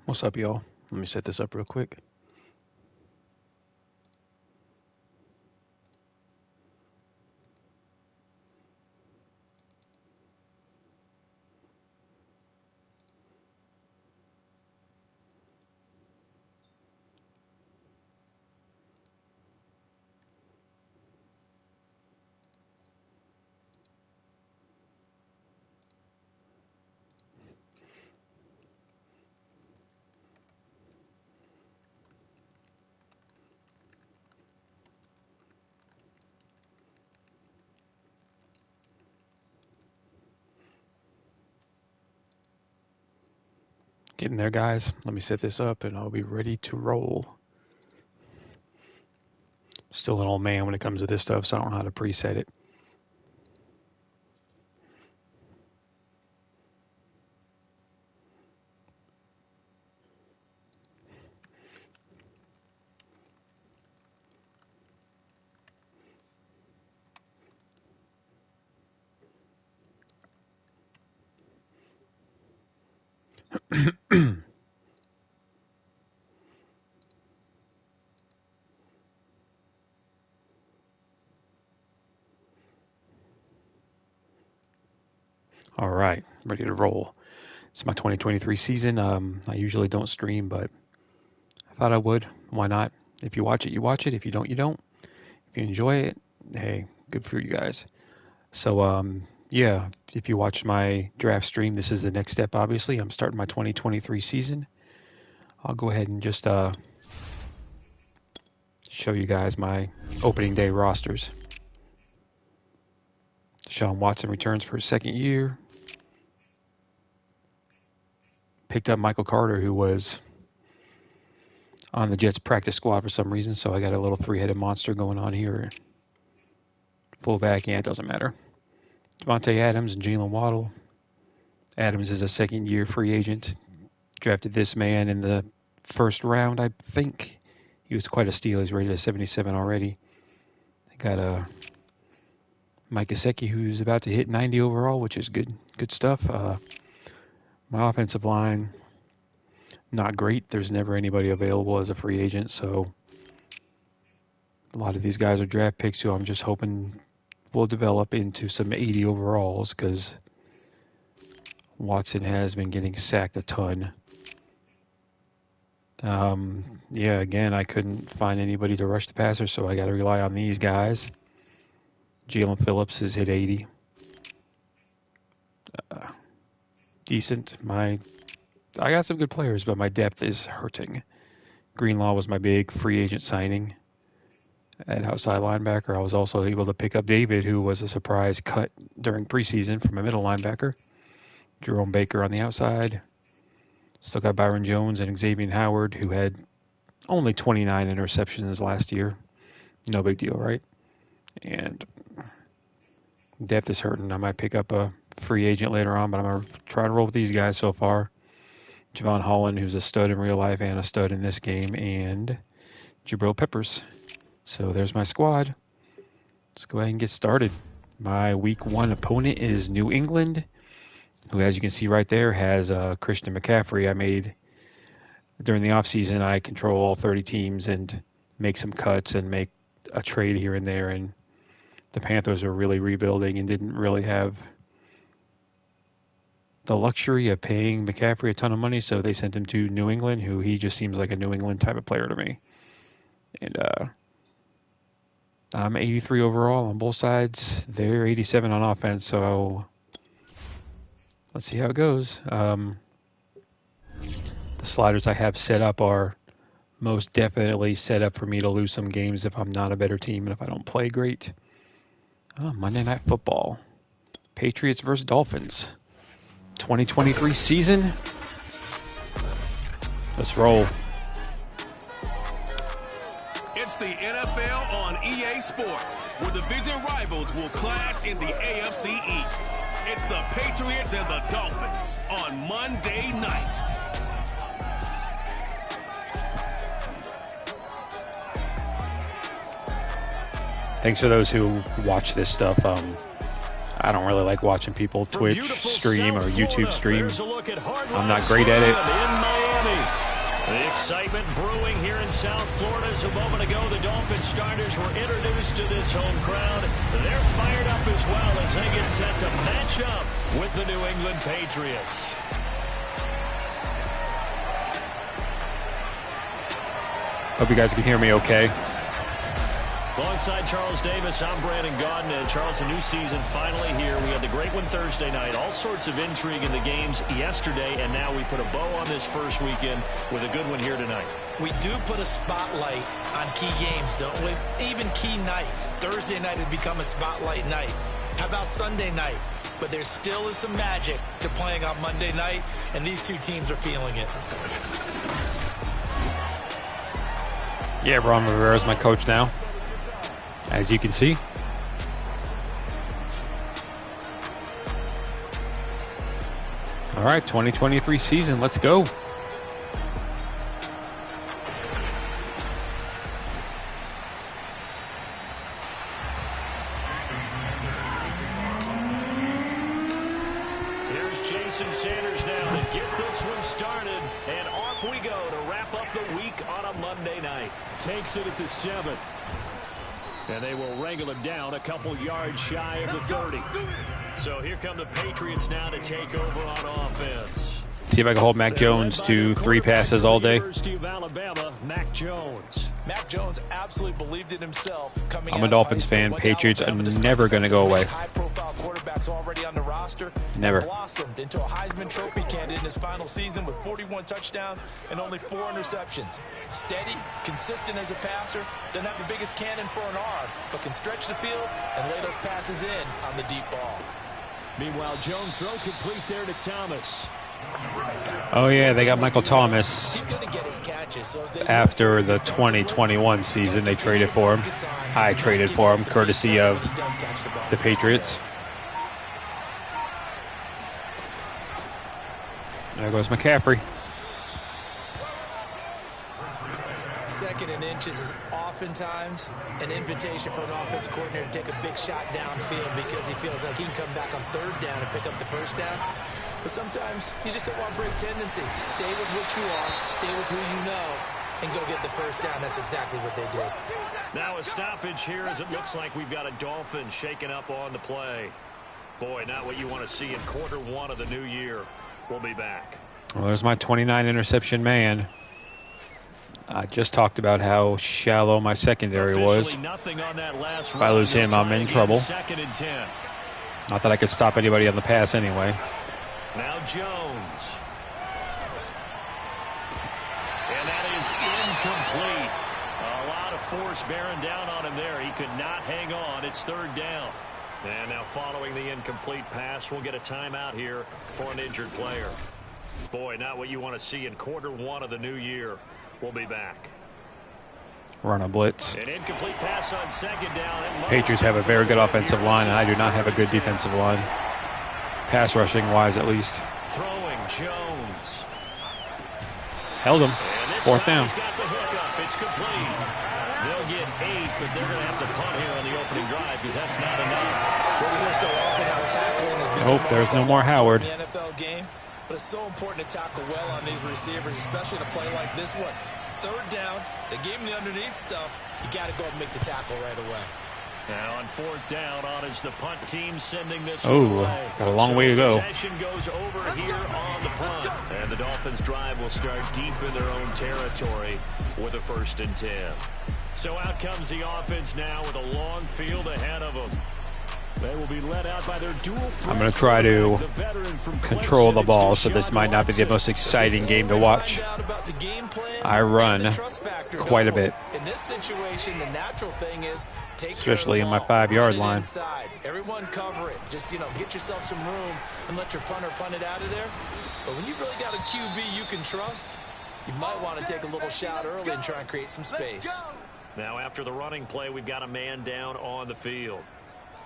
What's up, y'all? Let me set this up real quick. Getting there, guys. Let me set this up and I'll be ready to roll. Still an old man when it comes to this stuff, so I don't know how to preset it. All right, ready to roll. It's my 2023 season. I usually don't stream, but I thought I would. Why not? If you watch it, you watch it. If you don't, you don't. If you enjoy it, hey, good for you guys. So, yeah, if you watch my draft stream, this is the next step, obviously. I'm starting my 2023 season. I'll go ahead and just show you guys my opening day rosters. Deshaun Watson returns for his second year. Picked up Michael Carter, who was on the Jets practice squad for some reason, so I got a little three-headed monster going on here. Fullback, yeah, it doesn't matter. Devontae Adams and Jalen Waddle. Adams is a second-year free agent. Drafted this man in the first round, I think. He was quite a steal. He's rated at 77 already. I got a Mike Gesicki, who's about to hit 90 overall, which is good stuff. My offensive line, not great. There's never anybody available as a free agent, so a lot of these guys are draft picks who I'm just hoping will develop into some 80 overalls because Watson has been getting sacked a ton. Yeah, again, I couldn't find anybody to rush the passer, so I got to rely on these guys. Jalen Phillips has hit 80. Decent. I got some good players, but my depth is hurting. Greenlaw was my big free agent signing at outside linebacker. I was also able to pick up David, who was a surprise cut during preseason from a middle linebacker. Jerome Baker on the outside. Still got Byron Jones and Xavier Howard, who had only 29 interceptions last year. No big deal, right? And depth is hurting. I might pick up a free agent later on, but I'm going to try to roll with these guys so far. Javon Holland, who's a stud in real life and a stud in this game, and Jabril Peppers. So there's my squad. Let's go ahead and get started. My week one opponent is New England, who, as you can see right there, has Christian McCaffrey. I made during the offseason, I control all 30 teams and make some cuts and make a trade here and there. And the Panthers are really rebuilding and didn't really have the luxury of paying McCaffrey a ton of money, so they sent him to New England, who he just seems like a New England type of player to me. And I'm 83 overall on both sides. They're 87 on offense, so let's see how it goes. The sliders I have set up are most definitely set up for me to lose some games if I'm not a better team and if I don't play great. Monday Night Football. Patriots versus Dolphins. 2023 season. Let's roll. It's the NFL on EA Sports, where division rivals will clash in the AFC East. It's the Patriots and the Dolphins on Monday night. Thanks for those who watch this stuff. I don't really like watching people Twitch stream or YouTube stream. I'm not great at it. The excitement brewing here in South Florida as a moment ago. The Dolphins starters were introduced to this home crowd. They're fired up as well as they get set to match up with the New England Patriots. Hope you guys can hear me okay. Alongside Charles Davis, I'm Brandon Gaudin. And Charles, a new season finally here. We had the great one Thursday night. All sorts of intrigue in the games yesterday, and now we put a bow on this first weekend with a good one here tonight. We do put a spotlight on key games, don't we? Even key nights. Thursday night has become a spotlight night. How about Sunday night? But there still is some magic to playing on Monday night, and these two teams are feeling it. Yeah, Ron Rivera is my coach now, as you can see. All right, 2023 season, let's go. Here's Jason Sanders now to get this one started, and off we go to wrap up the week on a Monday night. Takes it at the 7. And they will wrangle him down a couple yards shy of the 30. So here come the Patriots now to take over on offense. See if I can hold Mac Jones to 3 passes all day. University of Alabama, Mac Jones. Mac Jones absolutely believed in himself. I'm a Dolphins fan. Patriots are never going to go away. High-profile quarterbacks already on the roster. Never. Blossomed into a Heisman Trophy candidate in his final season with 41 touchdowns and only 4 interceptions. Steady, consistent as a passer, doesn't have the biggest cannon for an arm, but can stretch the field and lay those passes in on the deep ball. Meanwhile, Jones throw complete there to Thomas. Oh, yeah, they got Michael Thomas He's going to get his catches. So after the 2021 season. They traded for him. I traded for him, courtesy of the Patriots. There goes McCaffrey. Second and inches is oftentimes an invitation for an offense coordinator to take a big shot downfield because he feels like he can come back on 3rd down and pick up the 1st down. But sometimes you just don't want break tendency. Stay with what you are, stay with who you know, and go get the 1st down. That's exactly what they did. Now a stoppage here as it looks like we've got a Dolphin shaking up on the play. Boy, not what you want to see in quarter 1 of the new year. We'll be back. Well, there's my 29 interception man. I just talked about how shallow my secondary was. If I lose him, I'm in trouble. Not that I could stop anybody on the pass anyway. Now Jones. And that is incomplete. A lot of force bearing down on him there. He could not hang on. It's 3rd down. And now following the incomplete pass, we'll get a timeout here for an injured player. Boy, not what you want to see in quarter 1 of the new year. We'll be back. Run a blitz. An incomplete pass on 2nd down. Patriots have a very good offensive line, and I do not have a good defensive line. Pass rushing wise, at least. Throwing Jones. Held him. 4th down. He's got the hookup. It's complete. They'll get 8, but they're going to have to punt here on the opening drive because that's not enough. Well, we hear so often how tackling has become Nope, there's no more Howard. in the NFL game, but it's so important to tackle well on these receivers, especially in a play like this one. 3rd down, they gave him the underneath stuff. You got to go and make the tackle right away. Now on 4th down, on is the punt team sending this Oh, away. got a long way to go. Possession goes over here on the punt. And the Dolphins drive will start deep in their own territory with a 1st and 10. So out comes the offense now with a long field ahead of them. They will be led out by their dual. I'm going to try to control the ball, so this might not be the most exciting game to watch. I run quite a bit, In this situation, the natural thing is especially in my 5-yard line. Everyone cover it. Just, get yourself some room and let your punter punt it out of there. But when you really got a QB you can trust, you might want to take a little shot early and try and create some space. Now after the running play, we've got a man down on the field.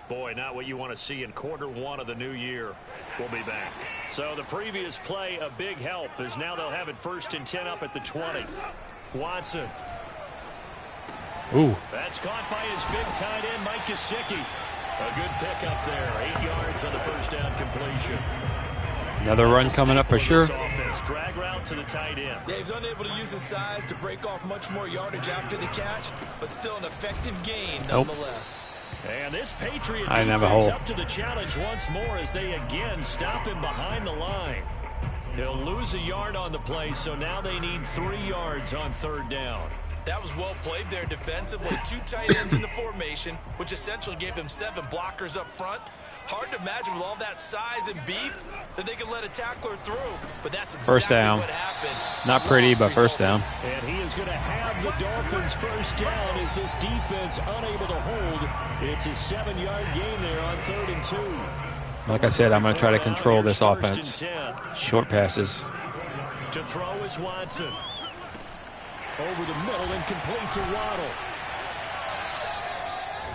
Boy, not what you want to see in quarter 1 of the new year. We'll be back. So the previous play, a big help, as now they'll have it 1st and 10 up at the 20. Watson. Ooh. That's caught by his big tight end, Mike Gesicki. A good pickup there. 8 yards on the 1st down completion. Another run coming up for sure. Drag route to the tight end. Dave's unable to use his size to break off much more yardage after the catch, but still an effective gain nonetheless. And this Patriot I didn't have a defense hole. up to the challenge once more as they again stop him behind the line. He'll lose a yard on the play, so now they need 3 yards on 3rd down. That was well played there defensively. 2 tight ends in the formation, which essentially gave them 7 blockers up front. Hard to imagine with all that size and beef that they could let a tackler through, but that's exactly First down. what happened. Not pretty, but first down. And he is going to have the Dolphins first down as this defense unable to hold. It's a 7-yard gain there on 3rd and 2. Like I said, I'm going to try to control this offense. Short passes. To throw is Watson. Over the middle and complete to Waddle.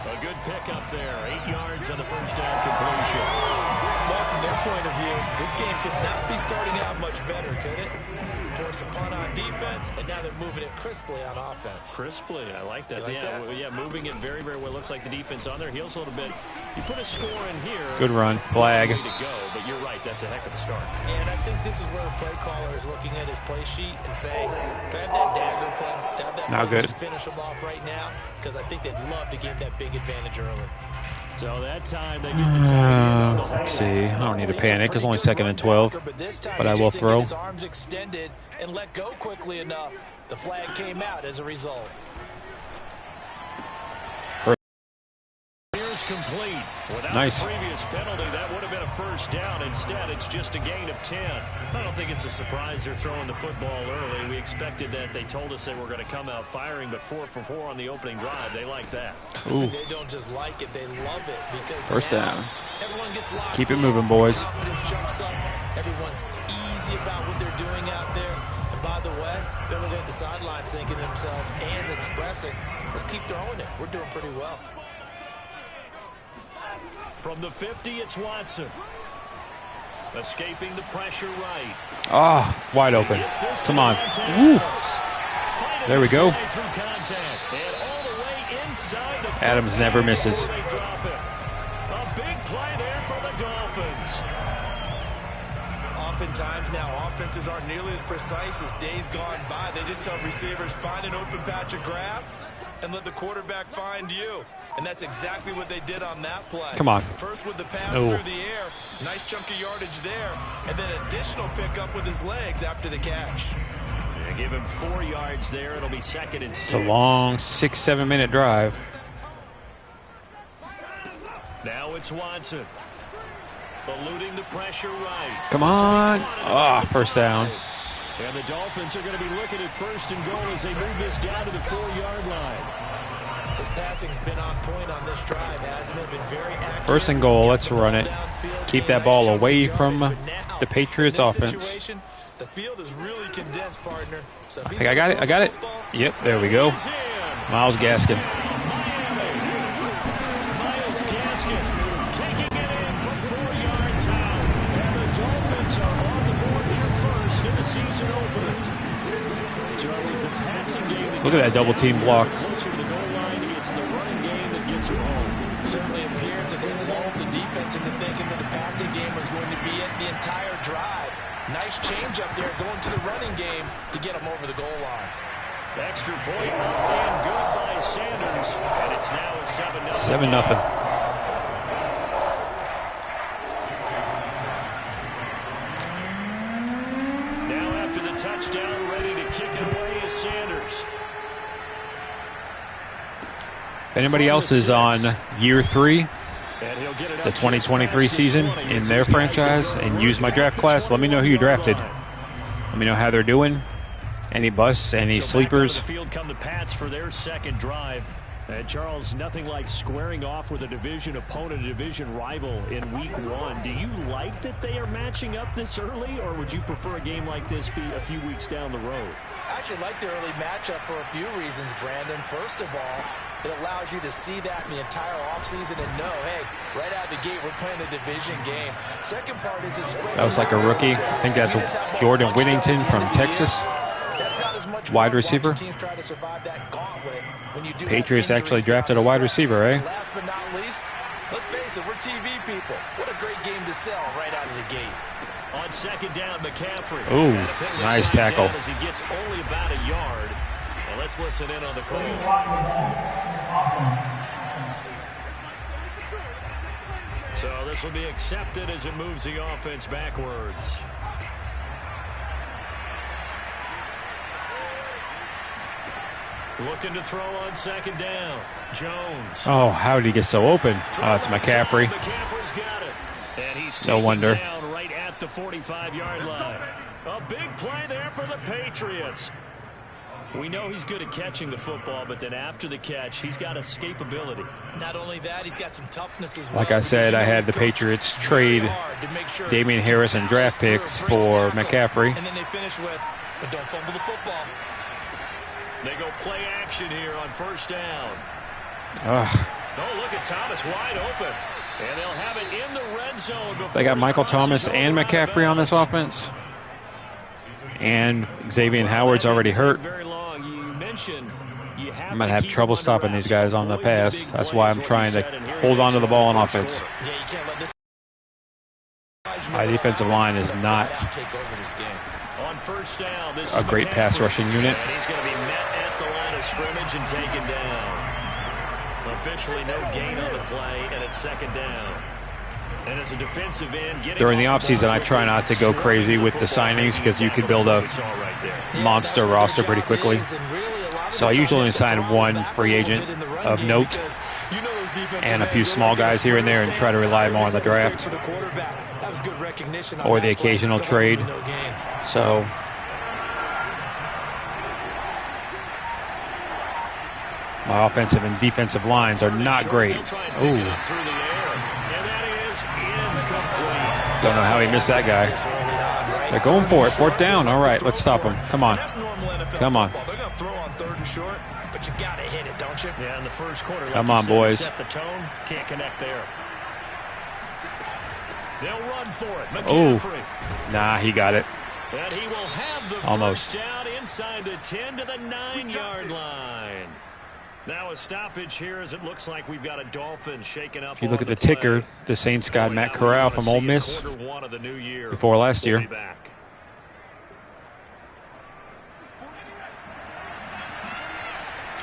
A good pickup there. 8 yards on the first down completion. Well, from their point of view, this game could not be starting out much better, could it? Force a punt on defense, and now they're moving it crisply on offense. Crisply, I like that. You like Yeah, moving it very, very well. Looks like the defense on their heels a little bit. You put a score in here. Good run. Flag. Way to go, but you're right. That's a heck of a start. And I think this is where the play caller is looking at his play sheet and saying, do I have that dagger play? Do I have that Not play good. just finish them off right now? Because I think they'd love to gain that big advantage early. So that time they get the time. Let's see. I don't need to panic. It's only 2nd and 12. But I will throw. His arms extended and let go quickly enough. The flag came out as a result. Here's complete. Without Nice. the previous penalty, that would have been a first down. Instead, it's just a gain of 10. I don't think it's a surprise they're throwing the football early. We expected that. They told us they were going to come out firing, but 4 for 4 on the opening drive. They like that. Ooh. They don't just like it, they love it. Because First down. Everyone gets locked Keep it in. moving, boys. Confidence jumps up. Everyone's easy about what they're doing out there. And by the way, they're looking at the sidelines thinking to themselves and expressing, let's keep throwing it. We're doing pretty well. From the 50, it's Watson. Escaping the pressure right. Ah, wide open. Come on. Woo. There we go. Adams never misses. A big play there for the Dolphins. Oftentimes now, offenses aren't nearly as precise as days gone by. They just tell receivers, find an open patch of grass and let the quarterback find you. And that's exactly what they did on that play. Come on. First with the pass through the air. Nice chunk of yardage there. And then additional pickup with his legs after the catch. Yeah, give him 4 yards there. It'll be 2nd and 6. It's a long 6-7 minute drive. Now it's Watson. Eluding the pressure right. Come on. Ah, first down. And the Dolphins are going to be looking at 1st and goal as they move this down to the 4-yard line. His passing's been on point on this drive, hasn't it? Been very accurate. 1st and goal. Let's run it. Keep that ball away from the Patriots offense. The field is really condensed, partner. So I think I got it. I got it. Yep, there we go. Myles Gaskin. Myles Gaskin taking it in from 4 yards out. And the Dolphins are on the board here first in the season opener. Charlie's the passing game. Look at that double team block. Closer to the goal line, it's the running game that gets them home. Certainly appears that they lulled the defense into thinking that the passing game was going to be it the entire drive. Nice change up there going to the running game to get them over the goal line. Extra point and good by Sanders. And it's now a 7-0. 7-0. Now after the touchdown, ready to kick it away is Sanders. If anybody else is on year 3, the 2023 season in their franchise, and use my draft class, let me know who you drafted. Let me know how they're doing. Any busts, any sleepers. The field come the Pats for their 2nd drive. And Charles, nothing like squaring off with a division opponent, a division rival in week 1. Do you like that they are matching up this early, or would you prefer a game like this be a few weeks down the road? I actually like the early matchup for a few reasons, Brandon. First of all, it allows you to see that in the entire offseason and know, hey, right out of the gate, we're playing a division game. Second part is it spreads. That was like a rookie. I think that's Jordan Whittington from Texas. Wide receiver. Patriots actually drafted a wide receiver, eh? Last but not least, let's face it, we're TV people. What a great game to sell right out of the gate. On second down, McCaffrey. Ooh, nice tackle. As he gets only about a yard. And let's listen in on the call. So this will be accepted as it moves the offense backwards. Looking to throw on second down. Jones. Oh, how did he get so open? Oh, it's McCaffrey. McCaffrey's got it. And he's No wonder. down right at the 45-yard line. A big play there for the Patriots. We know he's good at catching the football, but then after the catch, he's got escapability. Not only that, he's got some toughness as well. Like I said, I had the Patriots trade Damian Harris and draft picks for McCaffrey. And then they finish with, but don't fumble the football. They go play action here on first down. Ugh. Oh, look at Thomas wide open. And they'll have it in the red zone. They got Michael Thomas and McCaffrey on this offense. And Xavier Howard's already hurt. I'm going to have trouble stopping these guys on the pass. That's why I'm trying to hold on to the ball on offense. My defensive line is not a great pass rushing unit. He's going to be met at the line of scrimmage and taken down. Officially no gain on the play, and it's second down. And as a defensive end, during the offseason, I try not to go crazy with the signings because you could build a monster roster pretty quickly. So I usually only sign one free agent of note and a few small guys here and there and try to rely more on the draft or the occasional trade. So my offensive and defensive lines are not great. Ooh. Don't know how he missed that guy. They're going for it. Fourth down. All right, let's stop him. Come on. Come on. They're going to throw on third and short, but you got to hit it, don't you? Yeah, in the first quarter. Come on, boys. Set the tone. Can't connect there. They'll run for it. McCaffrey. Nah, he got it. And he will have the almost first down inside the 10 to the 9-yard line. Now a stoppage here as it looks like we've got a Dolphins shaking up. If you look at the ticker, the Saints got Matt Corral from Ole Miss before last year.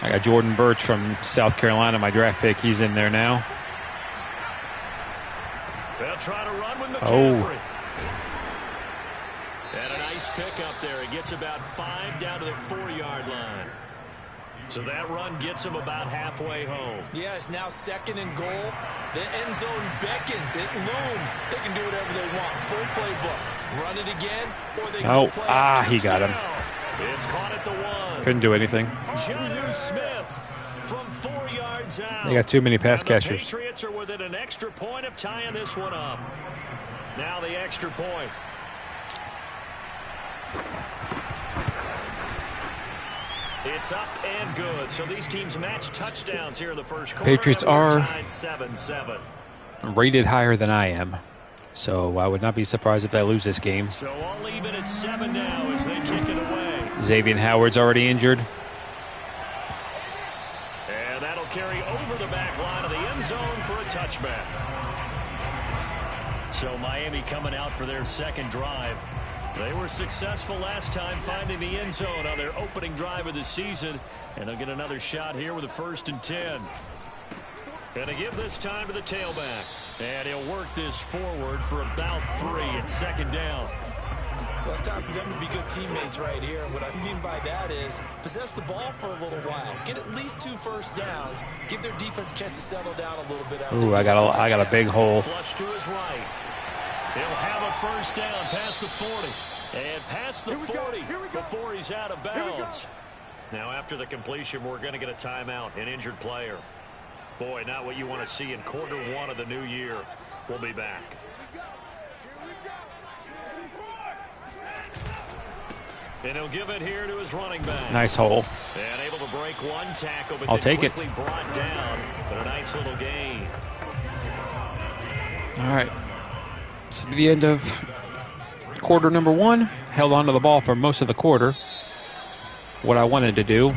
I got Jordan Birch from South Carolina, my draft pick. He's in there now. They'll try to run with McCaffrey. Oh. And a nice pick up there. He gets about 5 down to the 4-yard line. So that run gets him about halfway home. Yeah, it's now second and goal. The end zone beckons. It looms. They can do whatever they want. Full playbook. Run it again, or they can play he got him. It's caught at the 1. Couldn't do anything. Jonnu Smith from 4 yards out. They got too many pass catchers. The Patriots are within an extra point of tying this one up. Now the extra point. It's up and good. So these teams match touchdowns here in the first quarter. Patriots are tied 7-7. rated higher than I am. So I would not be surprised if they lose this game. So all even at 7 now as they kick it away. Xavier Howard's already injured. And that'll carry over the back line of the end zone for a touchback. So Miami coming out for their second drive. They were successful last time finding the end zone on their opening drive of the season. And they'll get another shot here with a 1st and 10. Gonna give this time to the tailback. And he'll work this forward for about 3 at second down. Well, it's time for them to be good teammates right here. And what I mean by that is possess the ball for a little while. Get at least 2 first downs. Give their defense a chance to settle down a little bit. Ooh, I got a big hole. Flush to his right. He'll have a first down past the 40. And past the 40 before he's out of bounds. Now after the completion, we're going to get a timeout, an injured player. Boy, not what you want to see in quarter 1 of the new year. We'll be back. And he'll give it here to his running back. Nice hole. And able to break one tackle, but I'll take it. quickly brought down, but a nice little gain. All right. This is the end of quarter number 1. Held on to the ball for most of the quarter. What I wanted to do.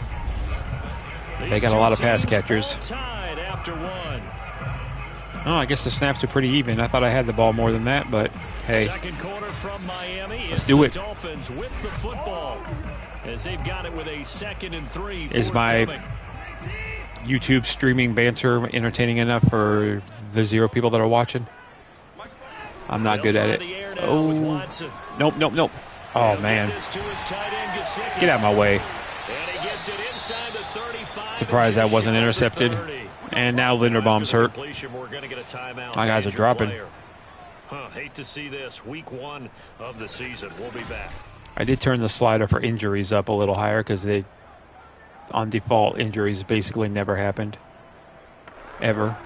They got a lot of pass catchers. Tied after 1. Oh, I guess the snaps are pretty even. I thought I had the ball more than that, but hey. Second quarter from Miami. Let's do it. Dolphins with the football as they've got it with a 2nd and 3. Is my YouTube streaming banter entertaining enough for the 0 people that are watching? I'm not good at it. Oh, nope, nope, nope. Oh, man. Get out of my way. Surprised that wasn't intercepted. And now Linderbaum's hurt. My guys are dropping. Hate to see this. Week 1 of the season. We'll be back. I did turn the slider for injuries up a little higher because they, on default, injuries basically never happened. Ever.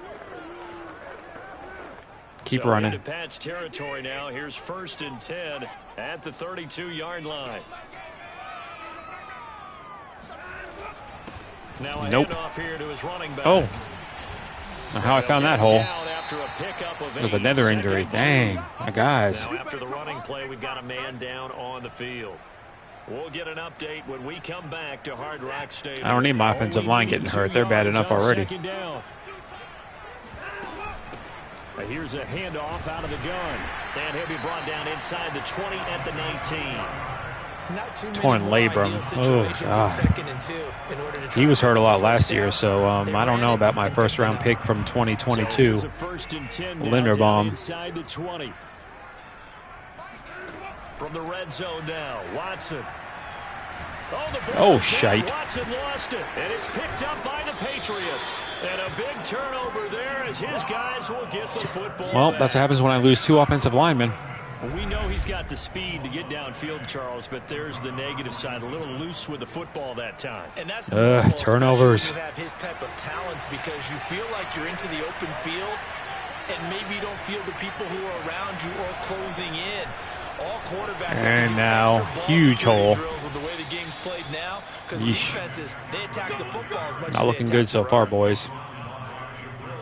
Keep running. Into Pat's territory now. Here's 1st and 10 at the 32-yard line. Now a nope. handoff here to his running back. Oh. How I found that hole. There's another injury. Dang, my guys. Now after the running play, we've got a man down on the field. We'll get an update when we come back to Hard Rock Stadium. I don't need my offensive line getting hurt. They're bad enough already. Here's a handoff out of the gun. And he'll be brought down inside the 20 at the 19. Torn labrum. Oh, God. He was hurt a lot last year, so I don't know about my first-round pick from 2022, Linderbaum. From the red zone now, Watson. Oh, shite. Watson lost it, and it's picked up by the Patriots. And a big turnover there as his guys will get the football Well, back. that's what happens when I lose 2 offensive linemen. We know he's got the speed to get downfield, Charles, but there's the negative side. A little loose with the football that time. And that's turnovers. You have his type of talents because you feel like you're into the open field and maybe you don't feel the people who are around you or closing in. All quarterbacks and now huge hole. With the way the game's played now, because defenses, they attack the football as much Not looking good so far, boys.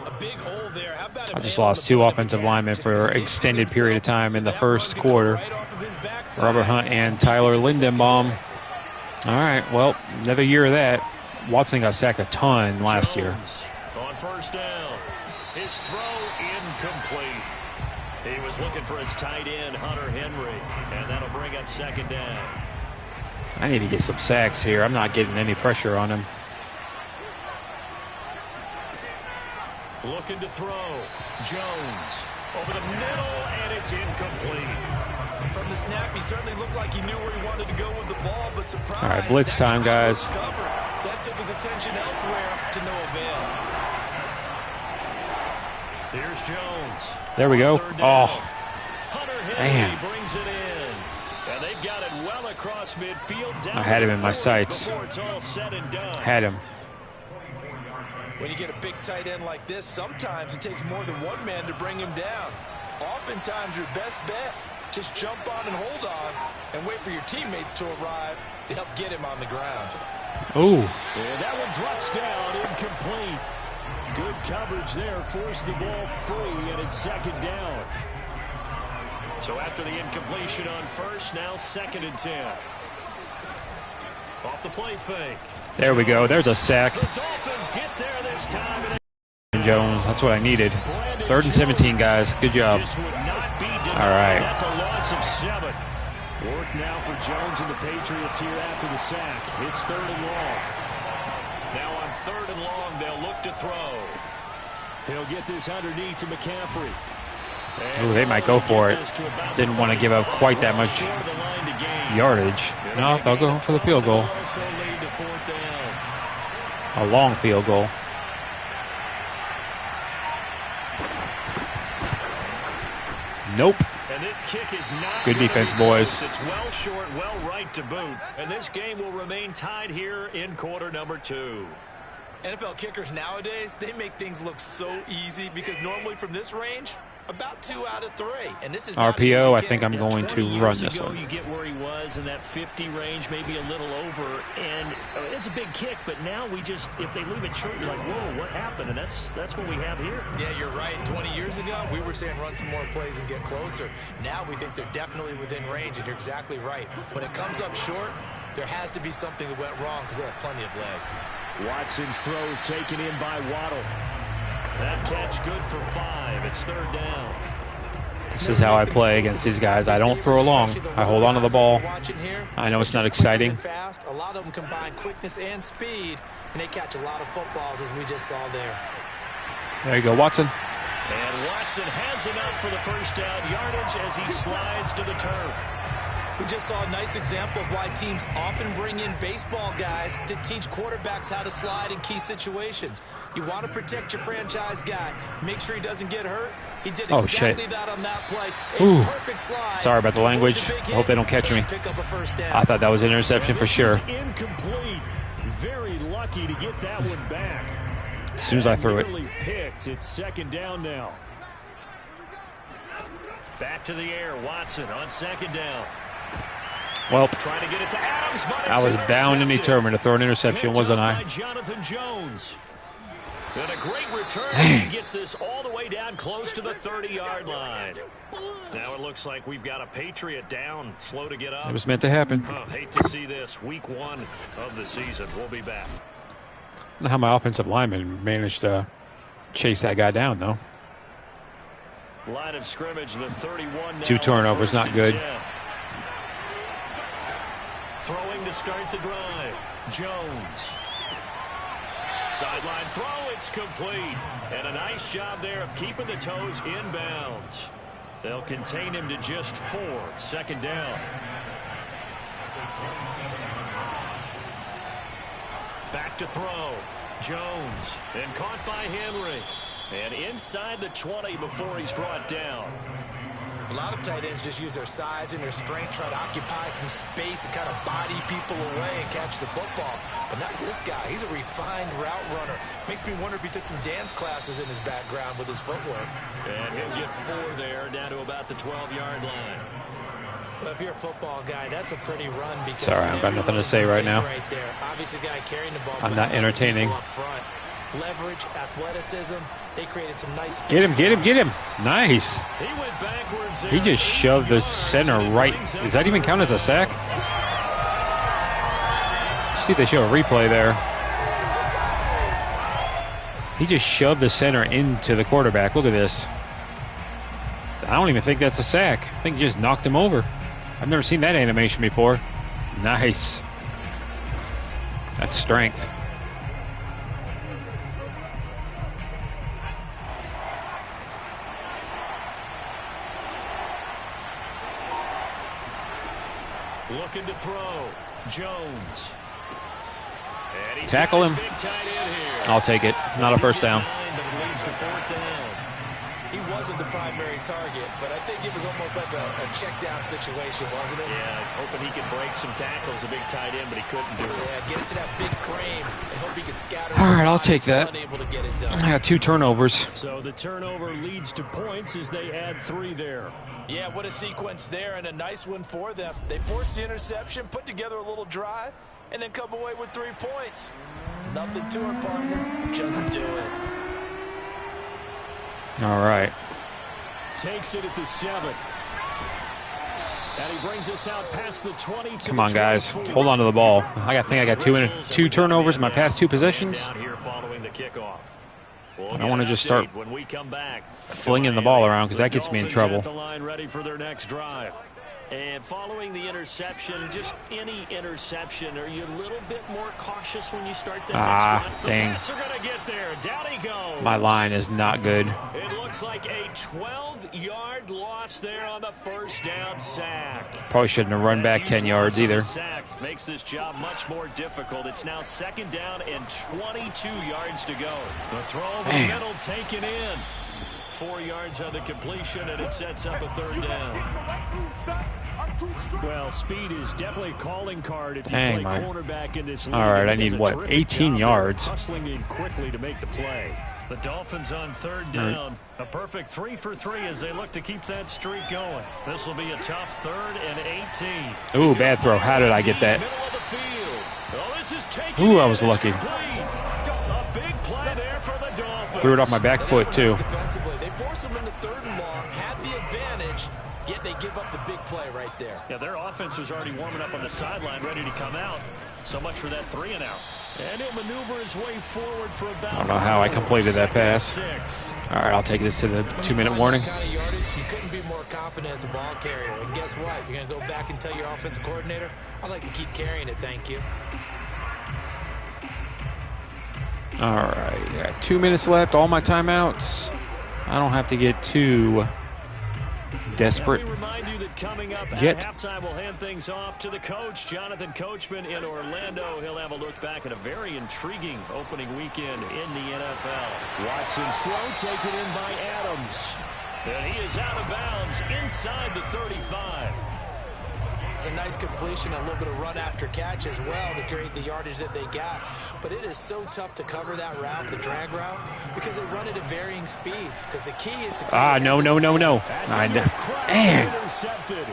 A big hole there. How about I just lost 2 offensive linemen for an extended period of time in the first quarter. Robert Hunt and Tyler Linderbaum. All right, well, another year of that. Watson got sacked a ton last year. On 1st down, his throw incomplete. He was looking for his tight end, Hunter Henry, and that'll bring up 2nd down. I need to get some sacks here. I'm not getting any pressure on him. Looking to throw. Jones over the middle, and it's incomplete. From the snap, he certainly looked like he knew where he wanted to go with the ball, but surprise. All right, blitz time, guys. So that took his attention elsewhere to no avail. Here's Jones. There we go. Oh, Hunter Henry brings it in. And they've got it well across midfield. I had him in my sights. It's all said and done. Had him. When you get a big tight end like this, sometimes it takes more than one man to bring him down. Oftentimes, your best bet, just jump on and hold on and wait for your teammates to arrive to help get him on the ground. Ooh. And that one drops down, incomplete. Good coverage there, forced the ball free, and it's 2nd down. So after the incompletion on 1st, now 2nd and 10. Off the play fake. There we go. There's a sack. The Dolphins get there this time. Jones, that's what I needed. 3rd and 17, guys. Good job. All right. That's a loss of 7. Work now for Jones and the Patriots here after the sack. It's 3rd and long. Now on 3rd and long, they'll look to throw. He'll get this underneath to McCaffrey. Ooh, they might go for it. Didn't want to give up quite that much yardage. No, they'll go for the field goal. A long field goal. Nope. And this kick is not good defense, boys. It's well short, well right to boot. And this game will remain tied here in quarter number 2. NFL kickers nowadays, they make things look so easy because normally from this range, about 2 out of 3. And this is RPO, I think I'm going to run this one. You get where he was in that 50 range, maybe a little over, and it's a big kick, but now we just, if they leave it short, you're like, whoa, what happened? And that's what we have here. Yeah, you're right. 20 years ago, we were saying run some more plays and get closer. Now we think they're definitely within range, and you're exactly right. When it comes up short, there has to be something that went wrong because they have plenty of leg. Watson's throw is taken in by Waddle. That catch good for 5. It's 3rd down. This is how I play against these guys. I don't throw long. I hold on to the ball. I know it's not exciting. A lot of them combine quickness and speed, and they catch a lot of footballs, as we just saw there. There you go, Watson. And Watson has enough for the first down yardage as he slides to the turf. We just saw a nice example of why teams often bring in baseball guys to teach quarterbacks how to slide in key situations. You want to protect your franchise guy. Make sure he doesn't get hurt. He did exactly that on that play. A perfect slide. Sorry about the language. I hope they don't catch me. I thought that was an interception for sure. Incomplete. Very lucky to get that one back. As soon as I threw it. Picked. It's 2nd down now. Back to the air. Watson on 2nd down. Well, trying to get it to Adams, but I was bound and determined to throw an interception, wasn't I? Jonathan Jones. And a great return as he gets this all the way down close to the 30-yard line. Now it looks like we've got a Patriot down, slow to get up. It was meant to happen. Hate to see this. Week 1 of the season. We'll be back. I don't know how my offensive lineman managed to chase that guy down, though. Line of scrimmage, the 31. 2 turnovers, not good. 10. Throwing to start the drive. Jones. Sideline throw, it's complete. And a nice job there of keeping the toes in bounds. They'll contain him to just 4. 2nd down. Back to throw. Jones. And caught by Henry. And inside the 20 before he's brought down. A lot of tight ends just use their size and their strength, try to occupy some space and kind of body people away and catch the football. But not this guy. He's a refined route runner. Makes me wonder if he took some dance classes in his background with his footwork. And he'll get 4 there, down to about the 12-yard line. Well, if you're a football guy, that's a pretty run. Because sorry, I've got nothing to say right now. Right there. Obviously, guy carrying the ball. I'm not entertaining. Up front. Leverage, athleticism. They created some nice. Get him, get him, get him. Nice. He went backwards. He just shoved the center right. Does that even count as a sack? See, they show a replay there. He just shoved the center into the quarterback. Look at this. I don't even think that's a sack. I think he just knocked him over. I've never seen that animation before. Nice. That's strength. Looking to throw. Jones. Tackle him. I'll take it. Not a first down. He wasn't the primary target, but I think it was almost like a check down situation, wasn't it? Yeah, hoping he could break some tackles, a big tight end, but he couldn't do it. Yeah, get it to that big frame and hope he could scatter. All right, I'll take that. Unable to get it done. I got 2 turnovers. So the turnover leads to points as they add 3 there. Yeah, what a sequence there, and a nice one for them. They forced the interception, put together a little drive, and then come away with 3 points. Nothing to it, partner. Just do it. All right. Takes it at the 7. And he brings us out past the 20 to Come on, guys. Hold on to the ball. I think I got 2 turnovers in my past 2 possessions. Down here following the kickoff. I don't want to just start when we come back, flinging the ball around because that gets me in trouble. The line ready for their next drive. And following the interception, just any interception, are you a little bit more cautious when you start the next drive? Dang. The Pats are going to get there. Down he goes. My line is not good. It looks like a 12-yard loss there on the first down sack. Probably shouldn't have run back 10 yards either. Sack makes this job much more difficult. It's now 2nd down and 22 yards to go. The throw over the middle taken in. 4 yards on the completion, and it sets up a 3rd down. Well, speed is definitely a calling card if you play cornerback in this league. All right, I need, what, 18 yards? Hustling in quickly to make the play. The Dolphins on 3rd down. A perfect 3 for 3 as they look to keep that streak going. This will be a tough 3rd and 18. Ooh, bad throw. How did I get that? Ooh, I was lucky. A big play there for the Dolphins. Threw it off my back foot, too. They force them into 3rd and long, had the advantage, yet they give up the big play right there. Yeah, their offense was already warming up on the sideline, ready to come out. So much for that 3 and out. And he'll maneuver his way forward for about I don't know how I completed that pass. All right, I'll take this to the 2-minute warning. Kind of yardage, you couldn't be more confident as a ball carrier. And guess what? You're going to go back and tell your offensive coordinator, I'd like to keep carrying it, thank you. All right, got 2 minutes left. All my timeouts. I don't have to get too desperate. Let me remind you that coming up Yet. at halftime, we'll hand things off to the coach, Jonathan Coachman in Orlando. He'll have a look back at a very intriguing opening weekend in the NFL. Watson's throw taken in by Adams. And he is out of bounds inside the 35. It's a nice completion, a little bit of run after catch as well to create the yardage that they got. But it is so tough to cover that route, the drag route, because they run it at varying speeds. Because the key is to No. Man. Intercepted.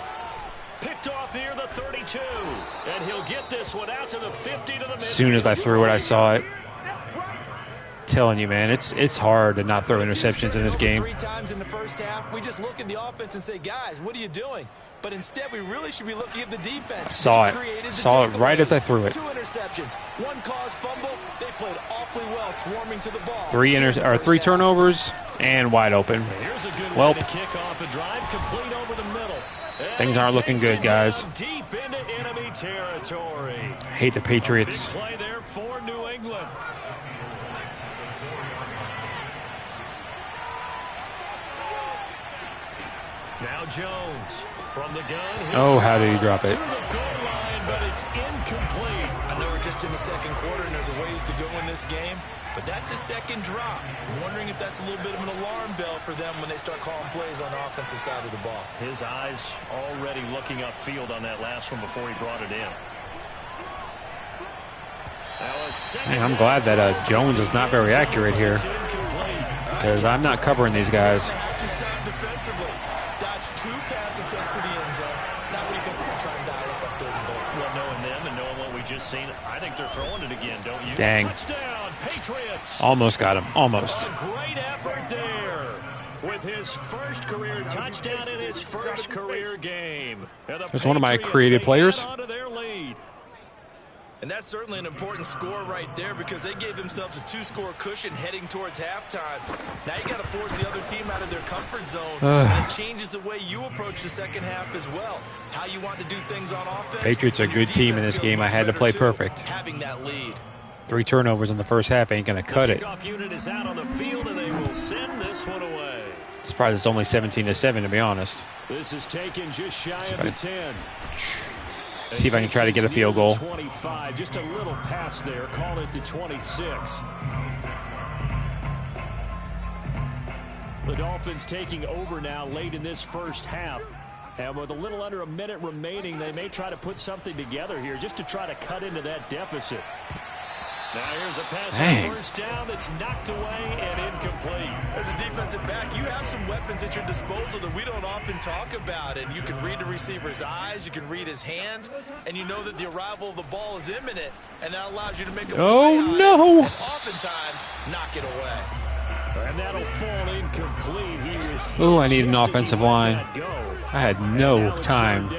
Picked off near the 32. And he'll get this one out to the 50 to the midfield. As soon as I threw it, I saw it. Telling you, man, it's hard to not throw interceptions in this game. 3 times in the first half, we just look at the offense and say, guys, what are you doing? But instead, we really should be looking at the defense. Saw it right as I threw it. 2 interceptions, 1 caused fumble. They played awfully well, swarming to the ball. 3 turnovers and wide open. Here's a good Well, way to kick off a drive, complete over the middle. And things aren't looking takes good, it guys. down deep into enemy territory. Hate the Big Patriots. play there for New England. Now Jones from the gun. Oh, how did he drop it? To the goal line, but it's incomplete. I know we're just in the second quarter and there's a ways to go in this game, but that's a second drop. I'm wondering if that's a little bit of an alarm bell for them when they start calling plays on the offensive side of the ball. His eyes already looking upfield on that last one before he brought it in. Man, I'm glad that Jones is not very accurate here, because I'm not covering these guys. Just time defensively. Dodged 2 pass attempts to the end zone. Now what do you think they're going to try and dial up on 3rd and goal? Well, knowing them and knowing what we just seen, I think they're throwing it again, don't you? Dang. Touchdown, Patriots. Almost got him. Almost. A great effort there with his first career touchdown in his first career game. There's one of my creative players. Onto their lead. And that's certainly an important score right there because they gave themselves a 2-score cushion heading towards halftime. Now you got to force the other team out of their comfort zone. And it changes the way you approach the second half as well. How you want to do things on offense. Patriots are a good team in this game. I had to play perfect. Having that lead. 3 turnovers in the first half ain't going to cut it. The kickoff unit is out on the field, and they will send this one away. Surprised it's only 17-7, to be honest. This is taken just shy of the 10. See if I can try to get a field goal. 25, just a little pass there. Call it the 26. The Dolphins taking over now late in this first half. And with a little under a minute remaining, they may try to put something together here just to try to cut into that deficit. Now here's a pass on first down that's knocked away and incomplete. As a defensive back, you have some weapons at your disposal that we don't often talk about. And you can read the receiver's eyes, you can read his hands, and you know that the arrival of the ball is imminent. And that allows you to make a play on it, and oftentimes knock it away. And that'll fall incomplete. Oh, I need an offensive line. I had no time.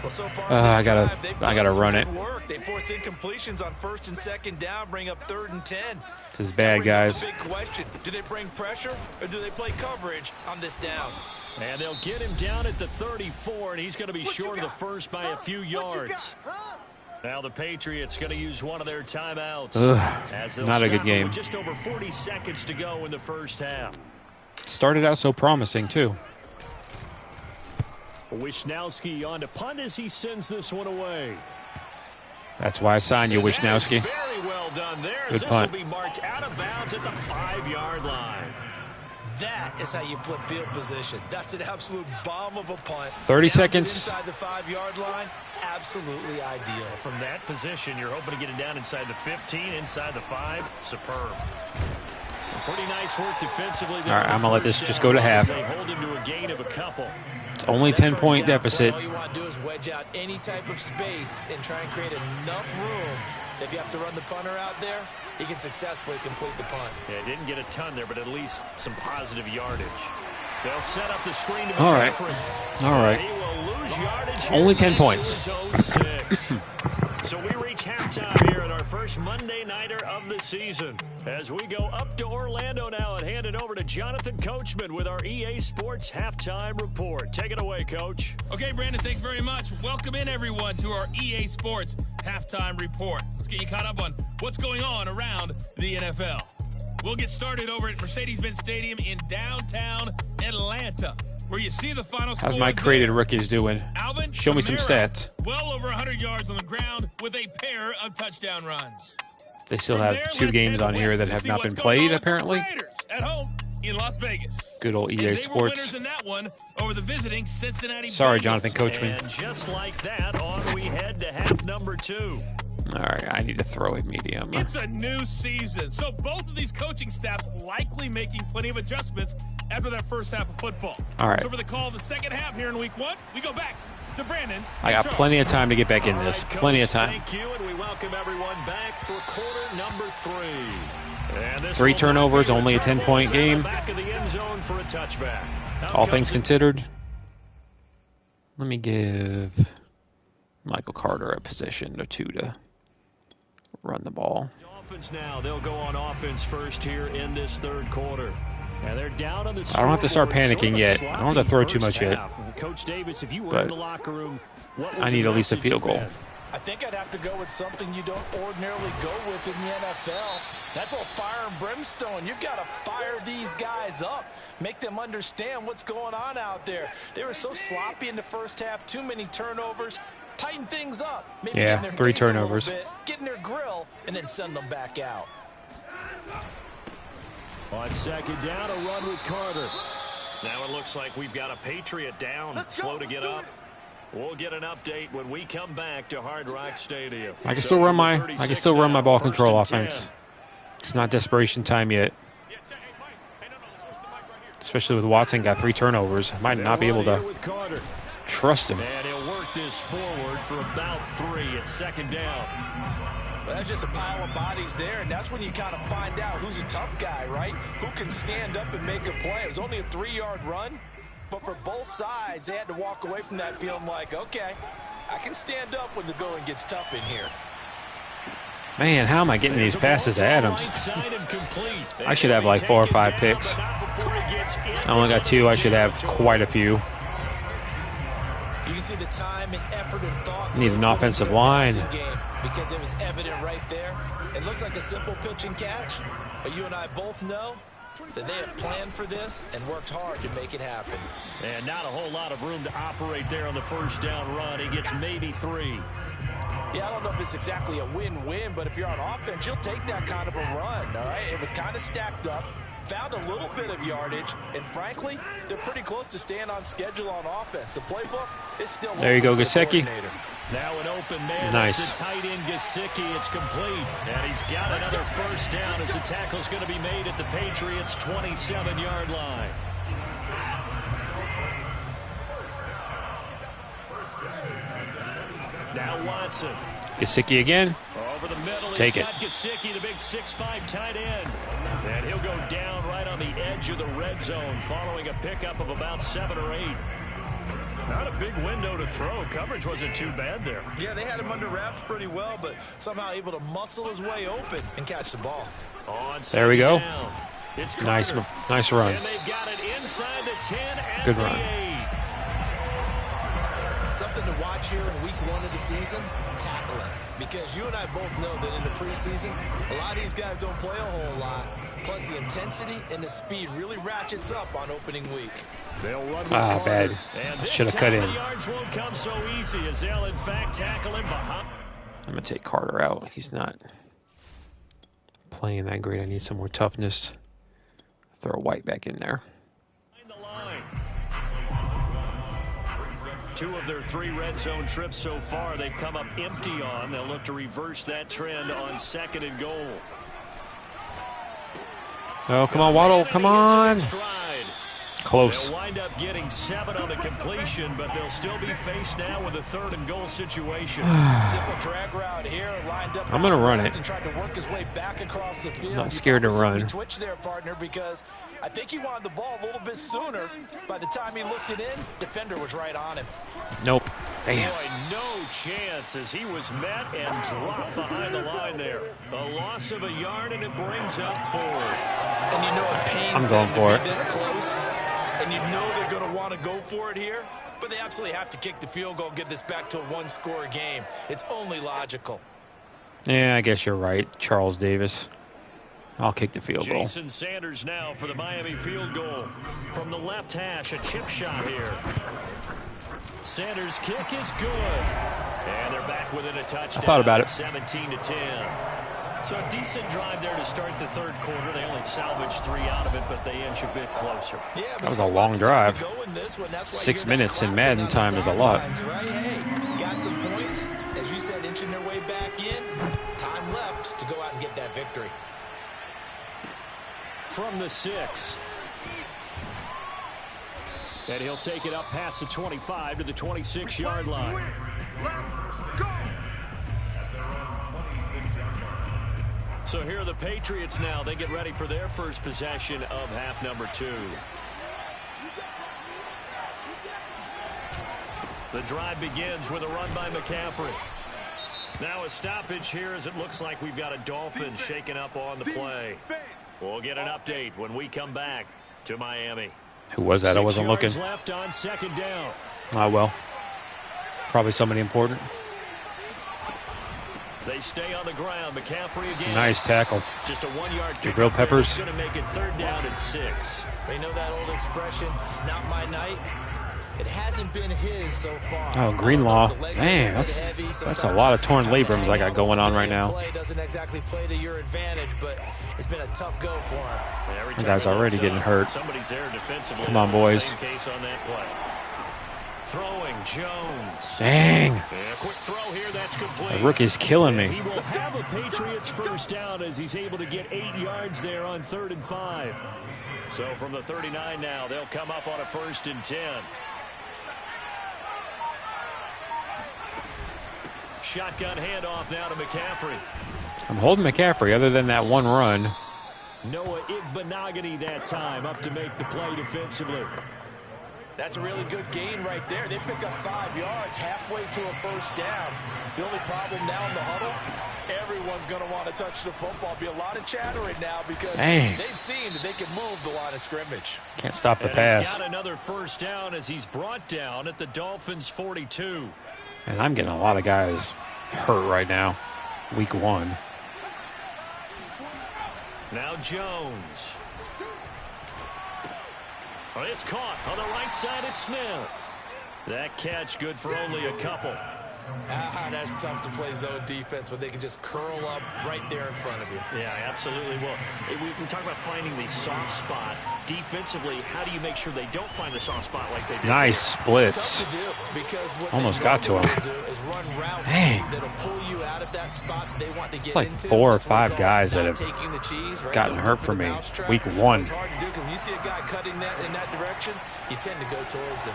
Well, so far I gotta run it. They force incompletions on 1st and 2nd down, bring up 3rd and 10. This is bad, guys. Big question: do they bring pressure or do they play coverage on this down? And they'll get him down at the 34, and he's going to be short of the first by a few yards. Now the Patriots going to use one of their timeouts. Not a good game. With just over 40 seconds to go in the first half. Started out so promising, too. Wisnowski on to punt as he sends this one away. That's why I signed you, Wisnowski. Very well done there. Good this punt. will be marked out of bounds at the 5-yard line. That is how you flip field position. That's an absolute bomb of a punt. 30 seconds. Inside the 5-yard line, absolutely ideal. From that position, you're hoping to get it down inside the 15, inside the 5. Superb. Pretty nice work defensively. All right, I'm going to let this just go to half. They hold him to a gain of a couple. It's only 10-point deficit. All you want to do is wedge out any type of space and try and create enough room. If you have to run the punter out there, he can successfully complete the punt. Yeah, didn't get a ton there, but at least some positive yardage. They'll set up the screen to All right. McCaffrey. All right. He will lose yardage Only here 10 points. to his own 6. So we reach halftime here at our first Monday Nighter of the season. As we go up to Orlando now and hand it over to Jonathan Coachman with our EA Sports Halftime Report. Take it away, Coach. Okay, Brandon, thanks very much. Welcome in, everyone, to our EA Sports Halftime Report. Let's get you caught up on what's going on around the NFL. We'll get started over at Mercedes-Benz Stadium in downtown Atlanta, where you see the final score. How's my created rookies doing? Alvin Show me some Kamara, stats. well over 100 yards on the ground with a pair of touchdown runs. They still From have there, 2 let's games head on here west that to have see not what's been going on played, with the apparently. Raiders at home in Las Vegas. Good old And EA they Sports. were winners in that one over the visiting Cincinnati Sorry, Bengals. Jonathan Coachman. And just like that, on we head to half number 2. All right, I need to throw it medium. It's a new season, so both of these coaching staffs likely making plenty of adjustments after that first half of football. All right. So for the call of the second half here in week 1, we go back to Brandon. I got plenty of time to get back in this. All right, Plenty of Coach, time. Thank you, and we welcome everyone back for quarter number 3. And this 3 will turnovers, be only a return 10-point balls out the game. back of the end zone for a touchback. Out All comes things the- considered, let me give Michael Carter a possession or 2 to run the ball. Dolphins now, they'll go on offense first here in this third quarter. And they're down on the I don't have to start scoreboard, panicking sort of a yet. I don't have to throw too sloppy much yet. first half. Coach Davis, if you were But in the locker room, what would I need the at least a message field have goal. been? I think I'd have to go with something you don't ordinarily go with in the NFL. That's a little fire and brimstone. You've got to fire these guys up. Make them understand what's going on out there. They were so sloppy in the first half, too many turnovers. Tighten things up. Maybe Yeah, get in their 3 face a little turnovers. bit, get in their grill, and then send them back out. On second down, a run with Carter. Now it looks like we've got a Patriot down, slow to get up. We'll get an update when we come back to Hard Rock Stadium. I can So still run from my the I can 36 still run my now, ball first control and 10. offense. It's not desperation time yet. Especially with Watson got 3 turnovers. I might not be able They'll to run here with Carter. trust him. And he'll work this forward for about 3 at second down. Well, that's just a pile of bodies there, and that's when you kind of find out who's a tough guy, right? Who can stand up and make a play. It was only a 3-yard run, but for both sides, they had to walk away from that feeling like, okay, I can stand up when the going gets tough in here. Man, how am I getting these passes to Adams? I should have like 4 or 5 picks. I only got 2. I should have quite a few. You can see the time and effort and thought. Need an offensive line. Game because it was evident right there. It looks like a simple pitch and catch, but you and I both know that they have planned for this and worked hard to make it happen. And not a whole lot of room to operate there on the first down run. He gets maybe 3. Yeah, I don't know if it's exactly a win-win, but if you're on offense, you'll take that kind of a run, all right? It was kind of stacked up, found a little bit of yardage, and frankly, they're pretty close to staying on schedule on offense. The playbook is still There you go, Gesicki. Now an open man. Nice. The tight end Gesicki. It's complete. And he's got another first down as the tackle's going to be made at the Patriots' 27-yard line. Now Watson. Gesicki again. Over the middle, Take he's it. got Gesicki, the big 6'5" tight end. And he'll go down right on the edge of the red zone following a pickup of about 7 or 8. Not a big window to throw. Coverage wasn't too bad there. Yeah, they had him under wraps pretty well, but somehow able to muscle his way open and catch the ball. There we go. Down. It's Nice, Carter. nice run. And they've got it inside the 10 and Good the run. 8. Something to watch here in week 1 of the season, tackling. Because you and I both know that in the preseason, a lot of these guys don't play a whole lot. Plus, the intensity and the speed really ratchets up on opening week. They'll run with Ah, Carter. bad. And I this should have cut time in. The yards won't come so easy as they'll, in fact, tackle him behind. I'm going to take Carter out. He's not playing that great. I need some more toughness. Throw a White back in there. the line. 2 of their 3 red zone trips so far, they've come up empty on. They'll look to reverse that trend on second and goal. Oh, come on, Waddle. Come on. Close. They'll wind up getting 7 on the completion, but they'll still be faced now with a 3rd and goal situation. Simple drag route here, lined up. I'm gonna run it. And tried to work his way back across the field. Not scared to run. Twitch there, partner, because I think he wanted the ball a little bit sooner. By the time he looked it in, defender was right on him. Nope. Damn. Boy, no chance as he was met and dropped behind the line there. A loss of a yard, and it brings up 4th. And you know it pains I'm going them for to be it. this close, and you know they're going to want to go for it here, but they absolutely have to kick the field goal and get this back to a one-score game. It's only logical. Yeah, I guess you're right, Charles Davis. I'll kick the field goal. Jason Sanders now for the Miami field goal. From the left hash, a chip shot here. Sanders' kick is good. And they're back within a touchdown. I thought about it. 17-10. So a decent drive there to start the third quarter. They only salvaged 3 out of it, but they inch a bit closer. Yeah, That was a long drive. 6 minutes in Madden time is a lot. Right? Hey, got some points. As you said, inching their way back in. Time left to go out and get that victory. From the 6. And he'll take it up past the 25 to the 26-yard line. So here are the Patriots now. They get ready for their first possession of half number 2. The drive begins with a run by McCaffrey. Now a stoppage here as it looks like we've got a Dolphins shaking up on the play. We'll get an update when we come back to Miami. Who was that? I wasn't looking. 6 yards left on second down. Oh, well. Probably somebody important. They stay on the ground. McCaffrey again. Nice tackle. Just a 1-yard kick. Jabril Peppers. Going to make it 3rd down and 6. You know that old expression, it's not my night. It hasn't been his so far. Oh, Greenlaw. Man, that's a lot of torn labrums I got going on right now. Play doesn't exactly play to your advantage, but it's been a tough go for him. That guy's already getting hurt. Somebody's there defensively. Come on, boys. Same case on that play. Throwing Jones. Dang. Yeah, quick throw here. That's complete. The rookie's killing me. He will have a Patriots first down as he's able to get 8 yards there on 3rd and 5. So from the 39 now, they'll come up on a 1st and 10. Shotgun handoff now to McCaffrey. I'm holding McCaffrey other than that one run. Noah Igbenogany that time up to make the play defensively. That's a really good gain right there. They pick up 5 yards halfway to a first down. The only problem now in the huddle, everyone's going to want to touch the football. Be a lot of chattering now because they've seen that they can move the line of scrimmage. Can't stop the And pass. he's got another first down as he's brought down at the Dolphins' 42. And I'm getting a lot of guys hurt right now. Week 1. Now Jones. Oh, it's caught on the right side. It's Smith. That catch good for only a couple. That's tough to play zone defense when they can just curl up right there in front of you. Yeah, absolutely. Well, we talk about finding the soft spot. Defensively, how do you make sure they don't find the soft spot like they did? Nice blitz. Tough to do because what Almost they got to him. do is run routes that'll pull you out of that spot that they want to get It's like into. 4 or That's what we 5 call guys that not have taking the cheese, right? gotten Don't hurt go for for the me. mousetrap. Week 1. It's hard to do because when you see a guy cutting that in that direction, you tend to go towards him.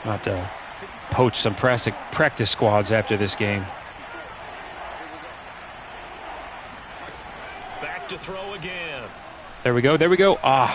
Not to poach some practice squads after this game. Back to throw again. There we go. There we go. Ah.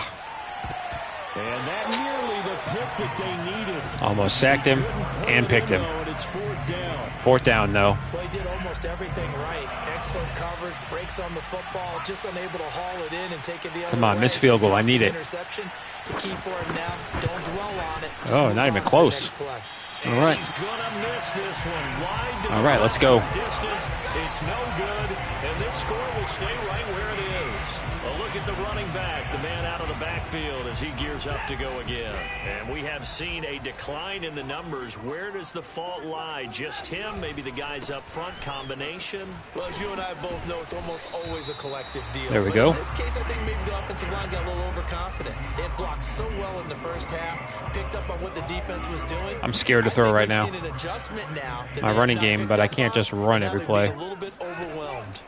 And that nearly the pick that they needed. Almost sacked him and picked him. It's 4th down. 4th down, though. Well, he did almost everything right. Excellent coverage, breaks on the football, just unable to haul it in and take it the other Come on, way. missed field goal. I need it. Interception. The key for him now, don't dwell on it. Just Oh, move not on even to the close. next play. All right. He's gonna miss this one. Wide to All right, let's go. Distance. It's no good, and this score will stay right where it is. A look at the running back, the man out of the backfield as he gears up to go again. And we have seen a decline in the numbers. Where does the fault lie? Just him? Maybe the guys up front? Combination? Well, as you and I both know, it's almost always a collective deal. There we But go. In this case, I think maybe the offensive line got a little overconfident. They had blocked so well in the first half, picked up on what the defense was doing. I'm scared to throw right now. An adjustment now that My they running have not game, but picked I up can't on, just run now every they're play. being a little bit overwhelmed.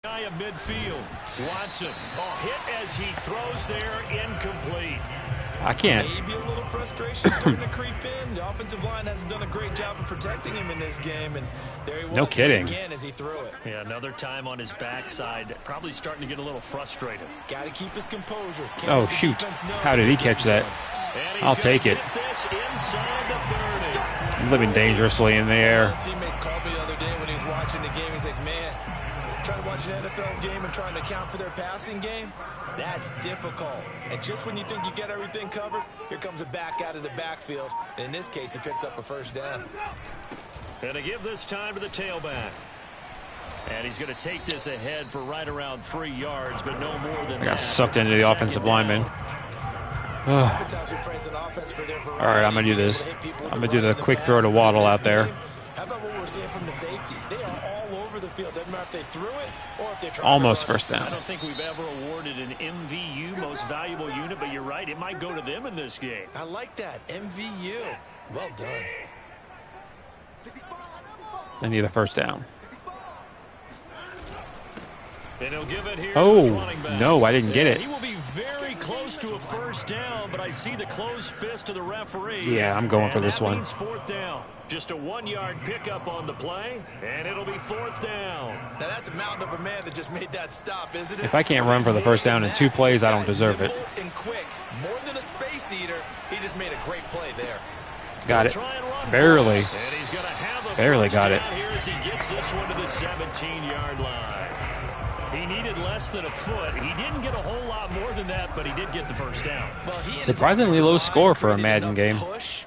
Guy of midfield. Watson. Oh, hit as he throws there. Incomplete. I can't. Maybe a little frustration starting to creep in. The offensive line hasn't done a great job of protecting him in this game, and there he was No kidding. again as he threw it. Yeah, another time on his backside. Probably starting to get a little frustrated. Got to keep his composure. Can't Oh, let the shoot. defense know How did he what catch he's that? doing. I'll take it. I'm living dangerously in the air. Teammates called me the other day when he was watching the game. He's like, man, trying to watch an NFL game and trying to account for their passing game, that's difficult. And just when you think you get everything covered, here comes a back out of the backfield. And in this case, he picks up a first down. And to give this time to the tailback. And he's going to take this ahead for right around 3 yards, but no more than that. I got sucked into the offensive lineman. All right, I'm going to do this. I'm going to do the quick throw to Waddle out there. How about what we're seeing from the safeties? They are all over the field. Doesn't matter if they threw it or if they're trying Almost to run. first down. I don't think we've ever awarded an MVU, most valuable unit, but you're right. It might go to them in this game. I like that. MVU. Well done. I need a first down. And he'll give it here Oh, to the running back. no, I didn't get it. He will be very close to a first down, but I see the closed fist of the referee. Yeah, I'm going for this that one. means fourth down. Just a 1-yard pickup on the play, and it'll be fourth down. Now that's a mountain of a man that just made that stop, isn't it? If I can't run for the first down in 2 plays, I don't deserve it. And quick, more than a space eater, he just made a great play there. Got it. Barely. And he's going to have a Barely first got down it. here as he gets this one to the 17-yard line. He needed less than a foot. He didn't get a whole lot more than that, but he did get the first down. Well, Surprisingly low score for a Madden game. Push,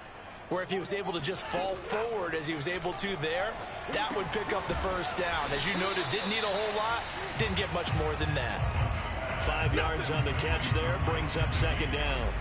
where if he was able to just fall forward as he was able to there, that would pick up the first down. As you noted, didn't need a whole lot, didn't get much more than that. 5 yards on the catch there, brings up second down.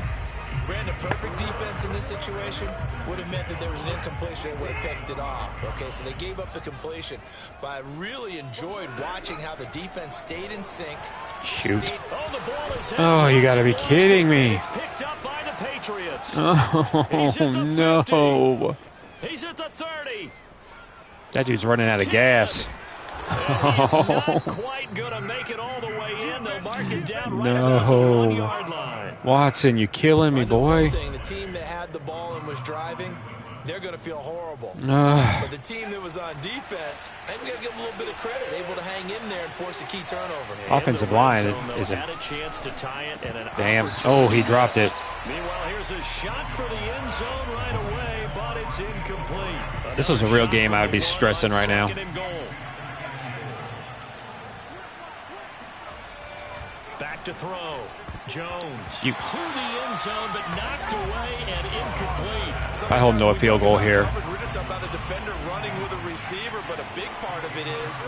Brandon, perfect defense in this situation would have meant that there was an incompletion and would have picked it off. Okay, so they gave up the completion. But I really enjoyed watching how the defense stayed in sync. Shoot. The ball is Oh, you got to be kidding me. It's picked up by the Patriots. Oh, no. He's at the 30. That dude's running out of gas. He's not quite going to make it all the way in. They'll mark it down right No. about the 1-yard line. Watson, you killing me, boy. The team that had the ball and was driving, they're going to feel horrible. But the team that was on defense, I think we got to give them a little bit of credit, able to hang in there and force a key turnover. Offensive line is had a chance to tie it and an damn. Oh, he dropped it. Meanwhile, here's a shot for the end zone right away, but it's incomplete. This was a real game I would be stressing right now. Second and goal. Back to throw. Jones to the end zone, but knocked away and incomplete. I hold no field goal here. We're just about a defender running with a receiver, but a big part of it is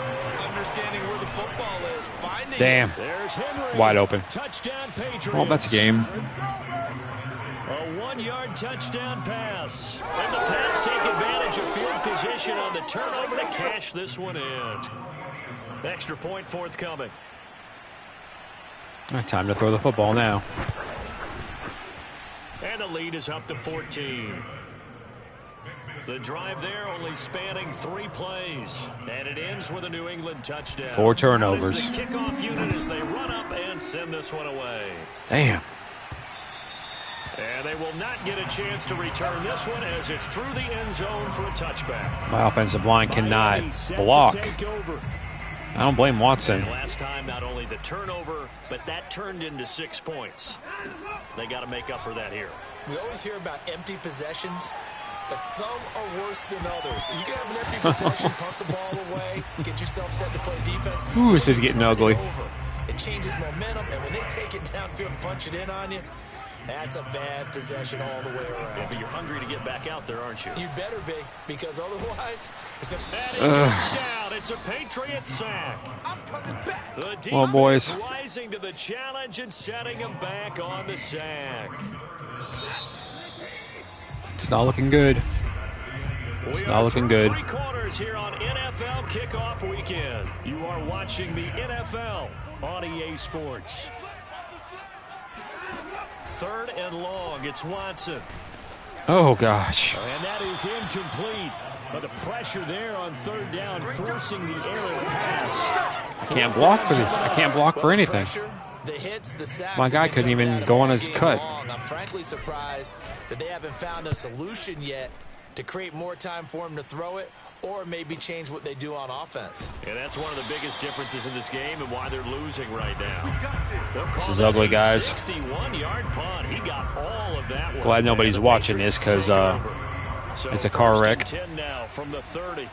understanding where the football is, finding Damn. There's Henry. Wide open. Touchdown Patriots. Well, that's a game. A 1-yard touchdown pass. And the Pats take advantage of field position on the turnover to cash this one in. Extra point forthcoming. Time to throw the football now. And the lead is up to 14. The drive there only spanning 3 plays. And it ends with a New England touchdown. 4 turnovers. The kickoff unit as they run up and send this one away. Damn. And they will not get a chance to return this one as it's through the end zone for a touchback. My offensive line cannot block. I don't blame Watson. And last time, not only the turnover, but that turned into 6 points. They got to make up for that here. We always hear about empty possessions, but some are worse than others. You can have an empty possession, punt the ball away, get yourself set to play defense. Ooh, this is getting ugly. It changes momentum, and when they take it downfield and punch it in on you, that's a bad possession all the way around. Yeah, but you're hungry to get back out there, aren't you? You better be, because otherwise, it's going to... Touchdown. It's a Patriots sack. The Well, boys. rising to the challenge and setting them back on the sack. It's not looking good. It's not looking good. 3 quarters here on NFL Kickoff Weekend. You are watching the NFL on EA Sports. 3rd and long. It's Watson. Oh, gosh. And that is incomplete. But the pressure there on 3rd down, forcing the errant pass. I can't block for I can't block for anything. The hits, the sacks, My guy couldn't even go on his cut. I'm frankly surprised that they haven't found a solution yet to create more time for him to throw it, or maybe change what they do on offense. And that's one of the biggest differences in this game and why they're losing right now. This is ugly, guys. 61-yard punt. He got all of of that one. Glad nobody's watching this because it's a car wreck. 10 now from the 30.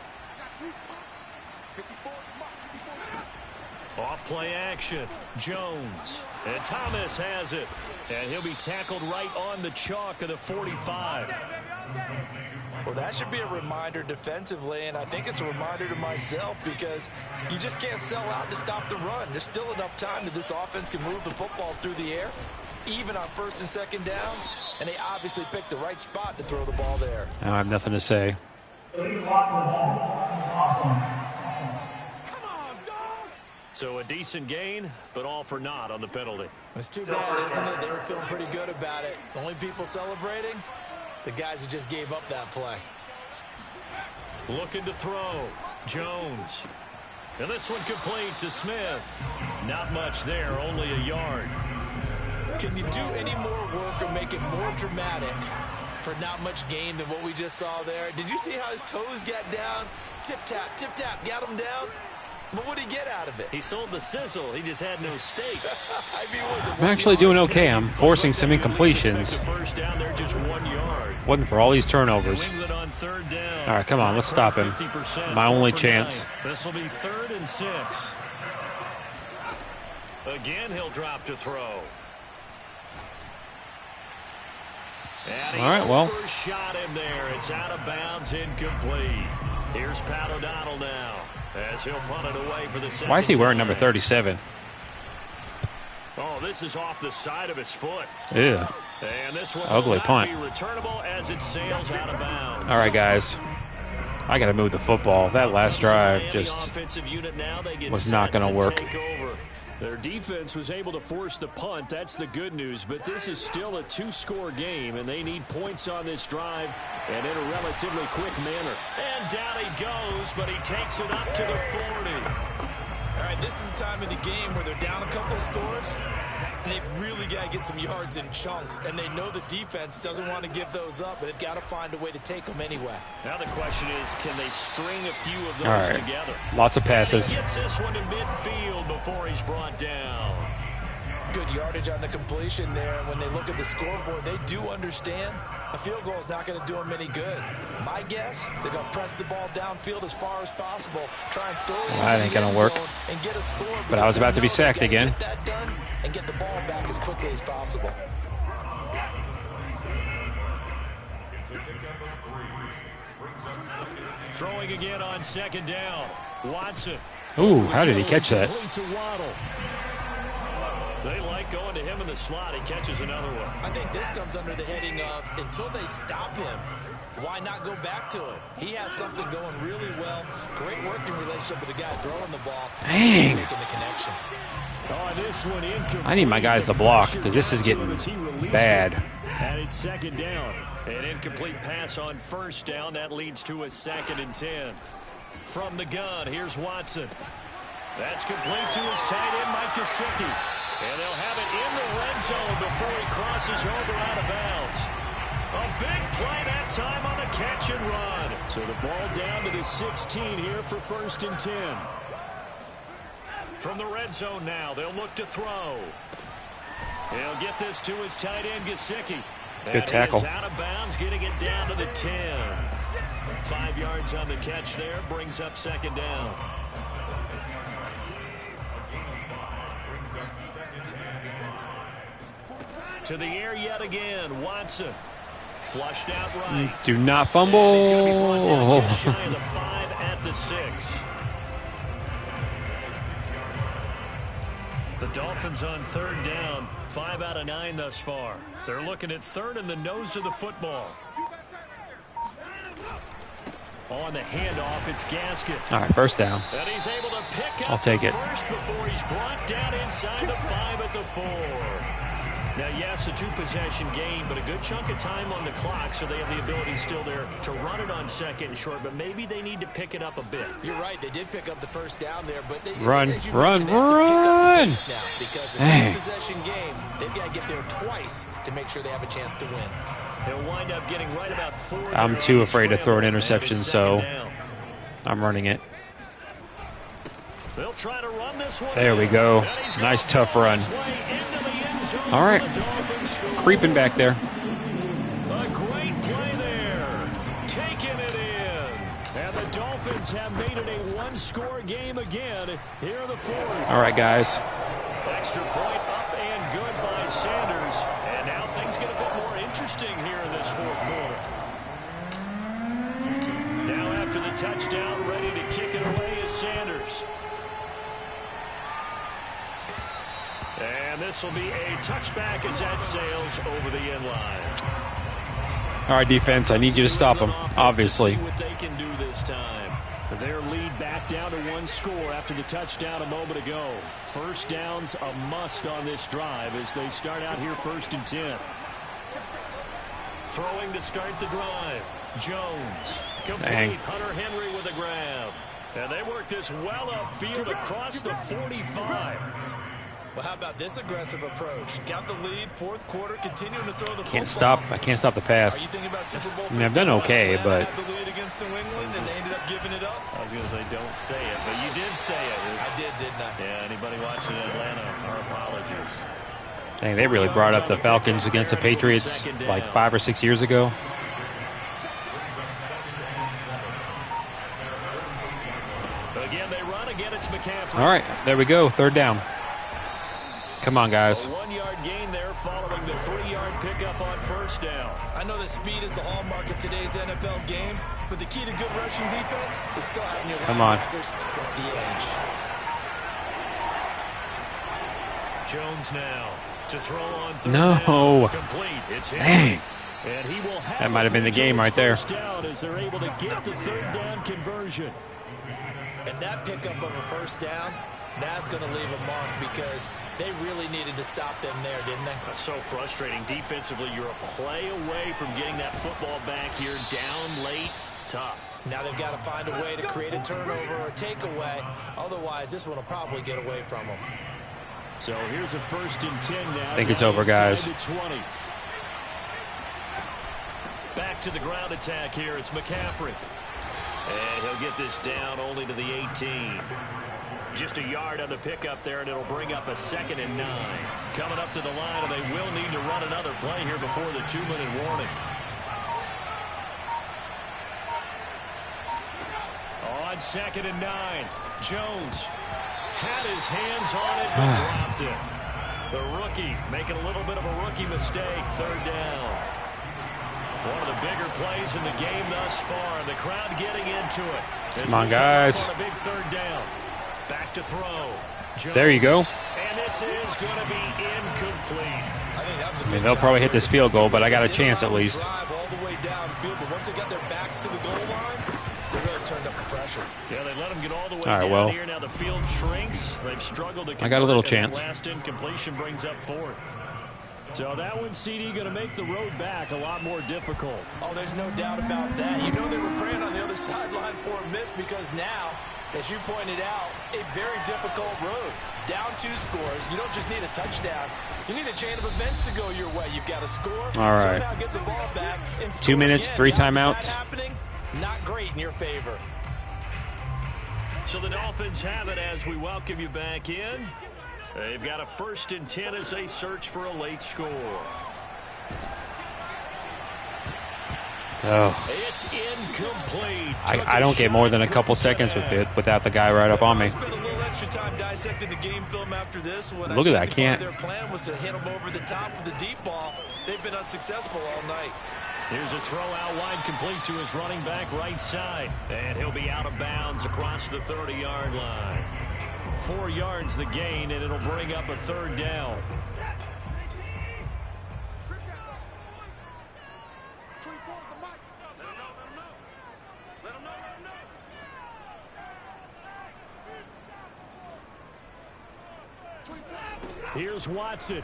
Off play action. Jones. And Thomas has it. And he'll be tackled right on the chalk of the 45. Well, that should be a reminder defensively, and I think it's a reminder to myself because you just can't sell out to stop the run. There's still enough time that this offense can move the football through the air, even on first and second downs, and they obviously picked the right spot to throw the ball there. I have nothing to say. So a decent gain, but all for naught on the penalty. It's too bad, isn't it? They were feeling pretty good about it. The only people celebrating, the guys who just gave up that play. Looking to throw. Jones. And this one complete to Smith. Not much there, only a yard. Can you do any more work or make it more dramatic for not much gain than what we just saw there? Did you see how his toes got down? Tip-tap, got him down. But what did he get out of it? He sold the sizzle. He just had no steak. I'm actually doing okay. I'm forcing some incompletions. First down there, just 1 yard. Wasn't for all these turnovers. On third down. All right, come on, let's stop him. My only chance. This will be 3rd and 6. Again, he'll drop to throw. And all right, well. Shot in there. It's out of bounds, incomplete. Here's Pat O'Donnell now. As he'll punt it away for the second. Why is he wearing number 37? Oh, this is off the side of his foot. Ew. And this one ugly punt. Be returnable as it sails out of bounds. All right, guys. I got to move the football. That last drive just was not going to work. Their defense was able to force the punt. That's the good news. But this is still a 2-score game, and they need points on this drive and in a relatively quick manner. And down he goes, but he takes it up to the 40. All right, this is the time of the game where they're down a couple of scores, and they've really got to get some yards in chunks, and they know the defense doesn't want to give those up, but they've got to find a way to take them anyway. Now the question is, can they string a few of All those right. together? Lots of passes. He gets this one to midfield before he's brought down. Good yardage on the completion there, and when they look at the scoreboard, they do understand a field goal is not going to do them any good. My guess, they're going to press the ball downfield as far as possible, try and throw it into That ain't going to work. and get a score. But I was about to be sacked again. Get that done and get the ball back as quickly as possible. Throwing again on second down. Watson. Ooh, how did he catch that? They like going to him in the slot. He catches another one. I think this comes under the heading of until they stop him, why not go back to it? He has something going really well. Great working relationship with the guy throwing the ball. Dang. Making the connection. This one incomplete. I need my guys to block because this is getting bad. And it's second down. An incomplete pass on first down. That leads to a 2nd and 10. From the gun, here's Watson. That's complete to his tight end, Mike Gesicki. And they'll have it in the red zone before he crosses over out of bounds. A big play that time on the catch and run. So the ball down to the 16 here for 1st and 10. From the red zone now, they'll look to throw. He'll get this to his tight end, Gesicki. Good tackle. He is out of bounds, getting it down to the 10. 5 yards on the catch there, brings up second down. To the air yet again, Watson. Flushed out right. Do not fumble. He's going to be brought down just shy of the 5 at the 6. The Dolphins on 3rd down, 5 out of 9 thus far. They're looking at 3rd in the nose of the football. On the handoff, it's Gaskin. All right, first down. And he's able to pick up I'll take it. first before he's brought down inside the 5 at the 4. Now, yes, a 2-possession game, but a good chunk of time on the clock, so they have the ability still there to run it on 2nd and short, but maybe they need to pick it up a bit. You're right. They did pick up the first down there, but they Run. Because it's a 2-possession game, they've got to get there twice to make sure they have a chance to win. He'll wind up getting right about 4. I'm too afraid to throw an interception, so I'm running it. They'll try to run this one. There we go. Nice, tough run. All right. Creeping back there. Dolphins have made it a one-score game again here in the fourth. All right, guys. Extra point up and good by Sanders. And now things get a bit more interesting here in this fourth quarter. Now after the touchdown, ready to kick it away is Sanders. And this will be a touchback as that sails over the end line. All right, defense, I need you to stop them, obviously. See what they can do this time. Their lead back down to one score after the touchdown a moment ago. First down's a must on this drive as they start out here 1st and 10. Throwing to start the drive. Jones. Complete. Dang. Hunter Henry with a grab. And they work this well upfield across the 45. Well, how about this aggressive approach? Got the lead, fourth quarter, continuing to throw the I can't football. stop the Are pass. you thinking about Super Bowl I mean, I've done okay, Atlanta but had the lead against New England, and they ended up giving it up? I was going to say, don't say it, but you did say it. I did, didn't I? Yeah, anybody watching Atlanta, our apologies. dang, they really brought up the Falcons against the Patriots like 5 or 6 years ago. Again, they run. Again, it's McCaffrey. All right, there we go. 3rd down. Come on, guys. A 1-yard gain there following the 3-yard pickup on first down. I know that speed is the hallmark of today's NFL game, but the key to good rushing defense is still having your Come on. linebackers set the edge. Jones now to throw on third No. down. Complete. It's Dang. and he will have That might have been the game right there. first down as they're able to get the 3rd down conversion. And that pickup of a first down, that's going to leave a mark because they really needed to stop them there, didn't they? That's so frustrating. Defensively, you're a play away from getting that football back here. Down late, tough. Now they've got to find a way to create a turnover or a takeaway. Otherwise, this one will probably get away from them. So here's a 1st and 10 now. I think it's down over, inside guys. the 20. Back to the ground attack here. It's McCaffrey. And he'll get this down only to the 18. Just a yard on the pickup there, and it'll bring up a 2nd and 9. Coming up to the line, and they will need to run another play here before the 2-minute warning. On 2nd and 9, Jones had his hands on it but dropped it. The rookie making a little bit of a rookie mistake. 3rd down. One of the bigger plays in the game thus far, and the crowd getting into it. Come on, guys. On a big 3rd down. Back to throw. Jones. There you go. And this is going to be incomplete. I think that was a I mean, good they'll job. probably hit this field goal, but I got a They chance at allowed them to least. drive all the way downfield, but once they got their backs to the goal line, they really turned up the pressure. Yeah, they let them get all the way All right, down well. here. Now the field shrinks. They've struggled to I got a little convert, and chance. the last incompletion brings up 4th. So that one, CD, going to make the road back a lot more difficult. Oh, there's no doubt about that. You know they were praying on the other sideline for a miss because now, as you pointed out, a very difficult road. Down 2 scores. You don't just need a touchdown. You need a chain of events to go your way. You've got to score. All right. Somehow get the ball back and 2 minutes, again. 3 How's that timeouts. happening? Not great in your favor. So the Dolphins have it as we welcome you back in. They've got a 1st and 10 as they search for a late score. Oh, It's incomplete. I don't get more than a couple seconds with it without the guy right up on me. Spent a little extra time dissecting the game film after this. When Look at that, I think can't. Their plan was to hit them over the top with the deep ball. They've been unsuccessful all night. Here's a throw out wide complete to his running back right side. And he'll be out of bounds across the 30-yard line. 4 yards the gain, and it'll bring up a 3rd down. Here's Watson.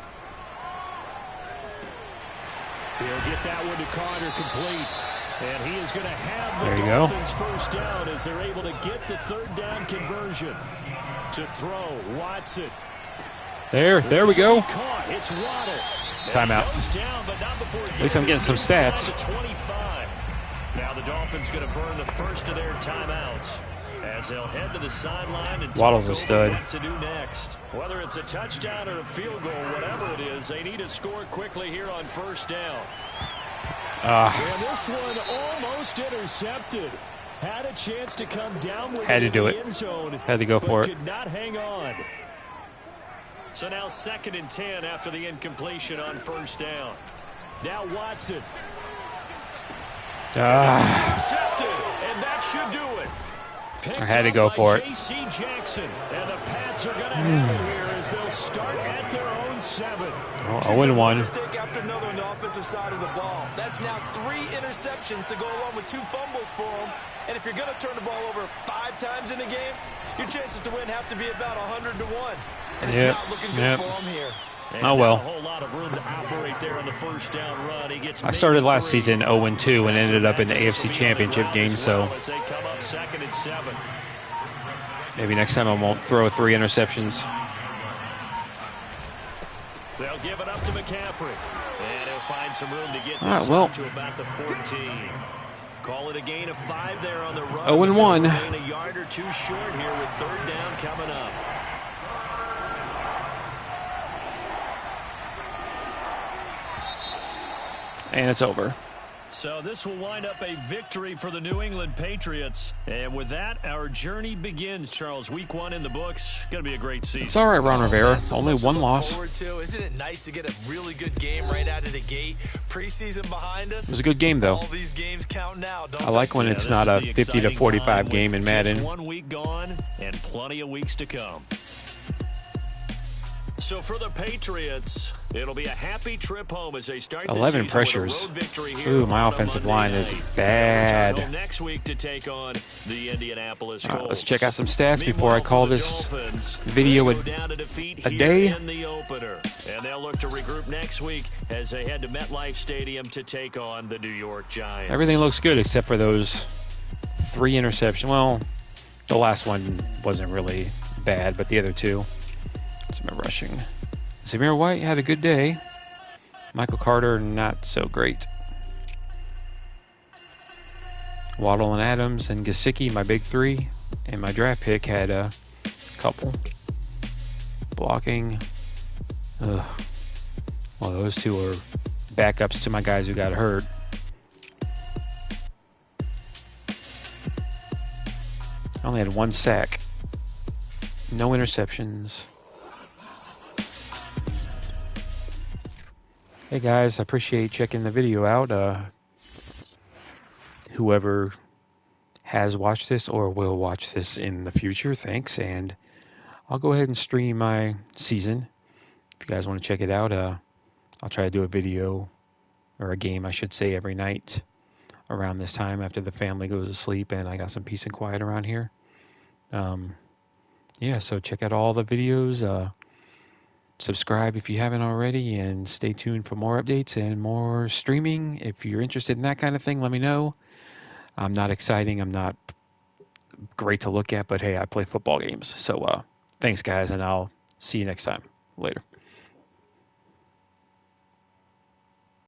He'll get that one to Carter complete. And he is going to have There the you go. Dolphins first down as they're able to get the 3rd down conversion. To throw, Watson. There we go. Caught. It's Waddle. Timeout. Goes down, but not before At least I'm getting some inside stats. the 25. Now the Dolphins going to burn the first of their timeouts as they'll head to the sideline and Waddle's talk a stud. over what to do next. Whether it's a touchdown or a field goal, whatever it is, they need to score quickly here on first down. And this one almost intercepted. Had a chance to come down with Had to do it. End zone, Had to go for it. could not hang on. So now 2nd and 10 after the incompletion on 1st down. Now Watson. Intercepted, and that should do it. I had to go for it. J.C. Jackson, and the Pats are going to have it here as they'll start at their own 7. Oh, 0-1. Mistake after another on the offensive side of the ball. That's now 3 interceptions to go along with 2 fumbles for them. And if you're going to turn the ball over 5 times in a game, your chances to win have to be about 100 to 1. And it's not looking good for them here. And oh well. A whole lot of room to operate there on the 1st down run. He gets I started last season 0-2 and ended up in the AFC Championship game, so as they come up 2nd and 7. maybe next time I won't throw 3 interceptions. They'll give it up to McCaffrey. And he'll find some room to get this to about the 14. Call it a gain of 5 there on the run. 0-1. A yard or 2 short here with 3rd down coming up. And it's over. So this will wind up a victory for the New England Patriots. And with that, our journey begins, Charles. Week 1 in the books. Going to be a great season. It's all right, Ron Rivera. Only 1 loss. Isn't it nice to get a really good game right out of the gate? Preseason behind us. It was a good game, though. All these games count now, don't I like when it's not a 50 to 45 game in Madden. Just 1 week gone and plenty of weeks to come. So for the Patriots, it'll be a happy trip home as they start 11 pressures. Ooh, my offensive line is bad. Next week to take on the Indianapolis Colts. Let's check out some stats before I call this video a day. And they'll look to regroup next week as they head to MetLife Stadium to take on the New York Giants. Everything looks good except for those 3 interceptions. Well, the last one wasn't really bad, but the other 2. Some rushing. Zamir White had a good day. Michael Carter, not so great. Waddle and Adams and Gesicki, my big 3. And my draft pick had a couple. Blocking. Ugh. Well, those 2 are backups to my guys who got hurt. I only had 1 sack. No interceptions. Hey guys, I appreciate checking the video out. Whoever has watched this or will watch this in the future, thanks. And I'll go ahead and stream my season. If you guys want to check it out, I'll try to do a video, or a game I should say, every night around this time after the family goes to sleep and I got some peace and quiet around here. Yeah, so check out all the videos. Subscribe if you haven't already, and stay tuned for more updates and more streaming. If you're interested in that kind of thing, let me know. I'm not exciting. I'm not great to look at, but hey, I play football games. So thanks, guys, and I'll see you next time. Later.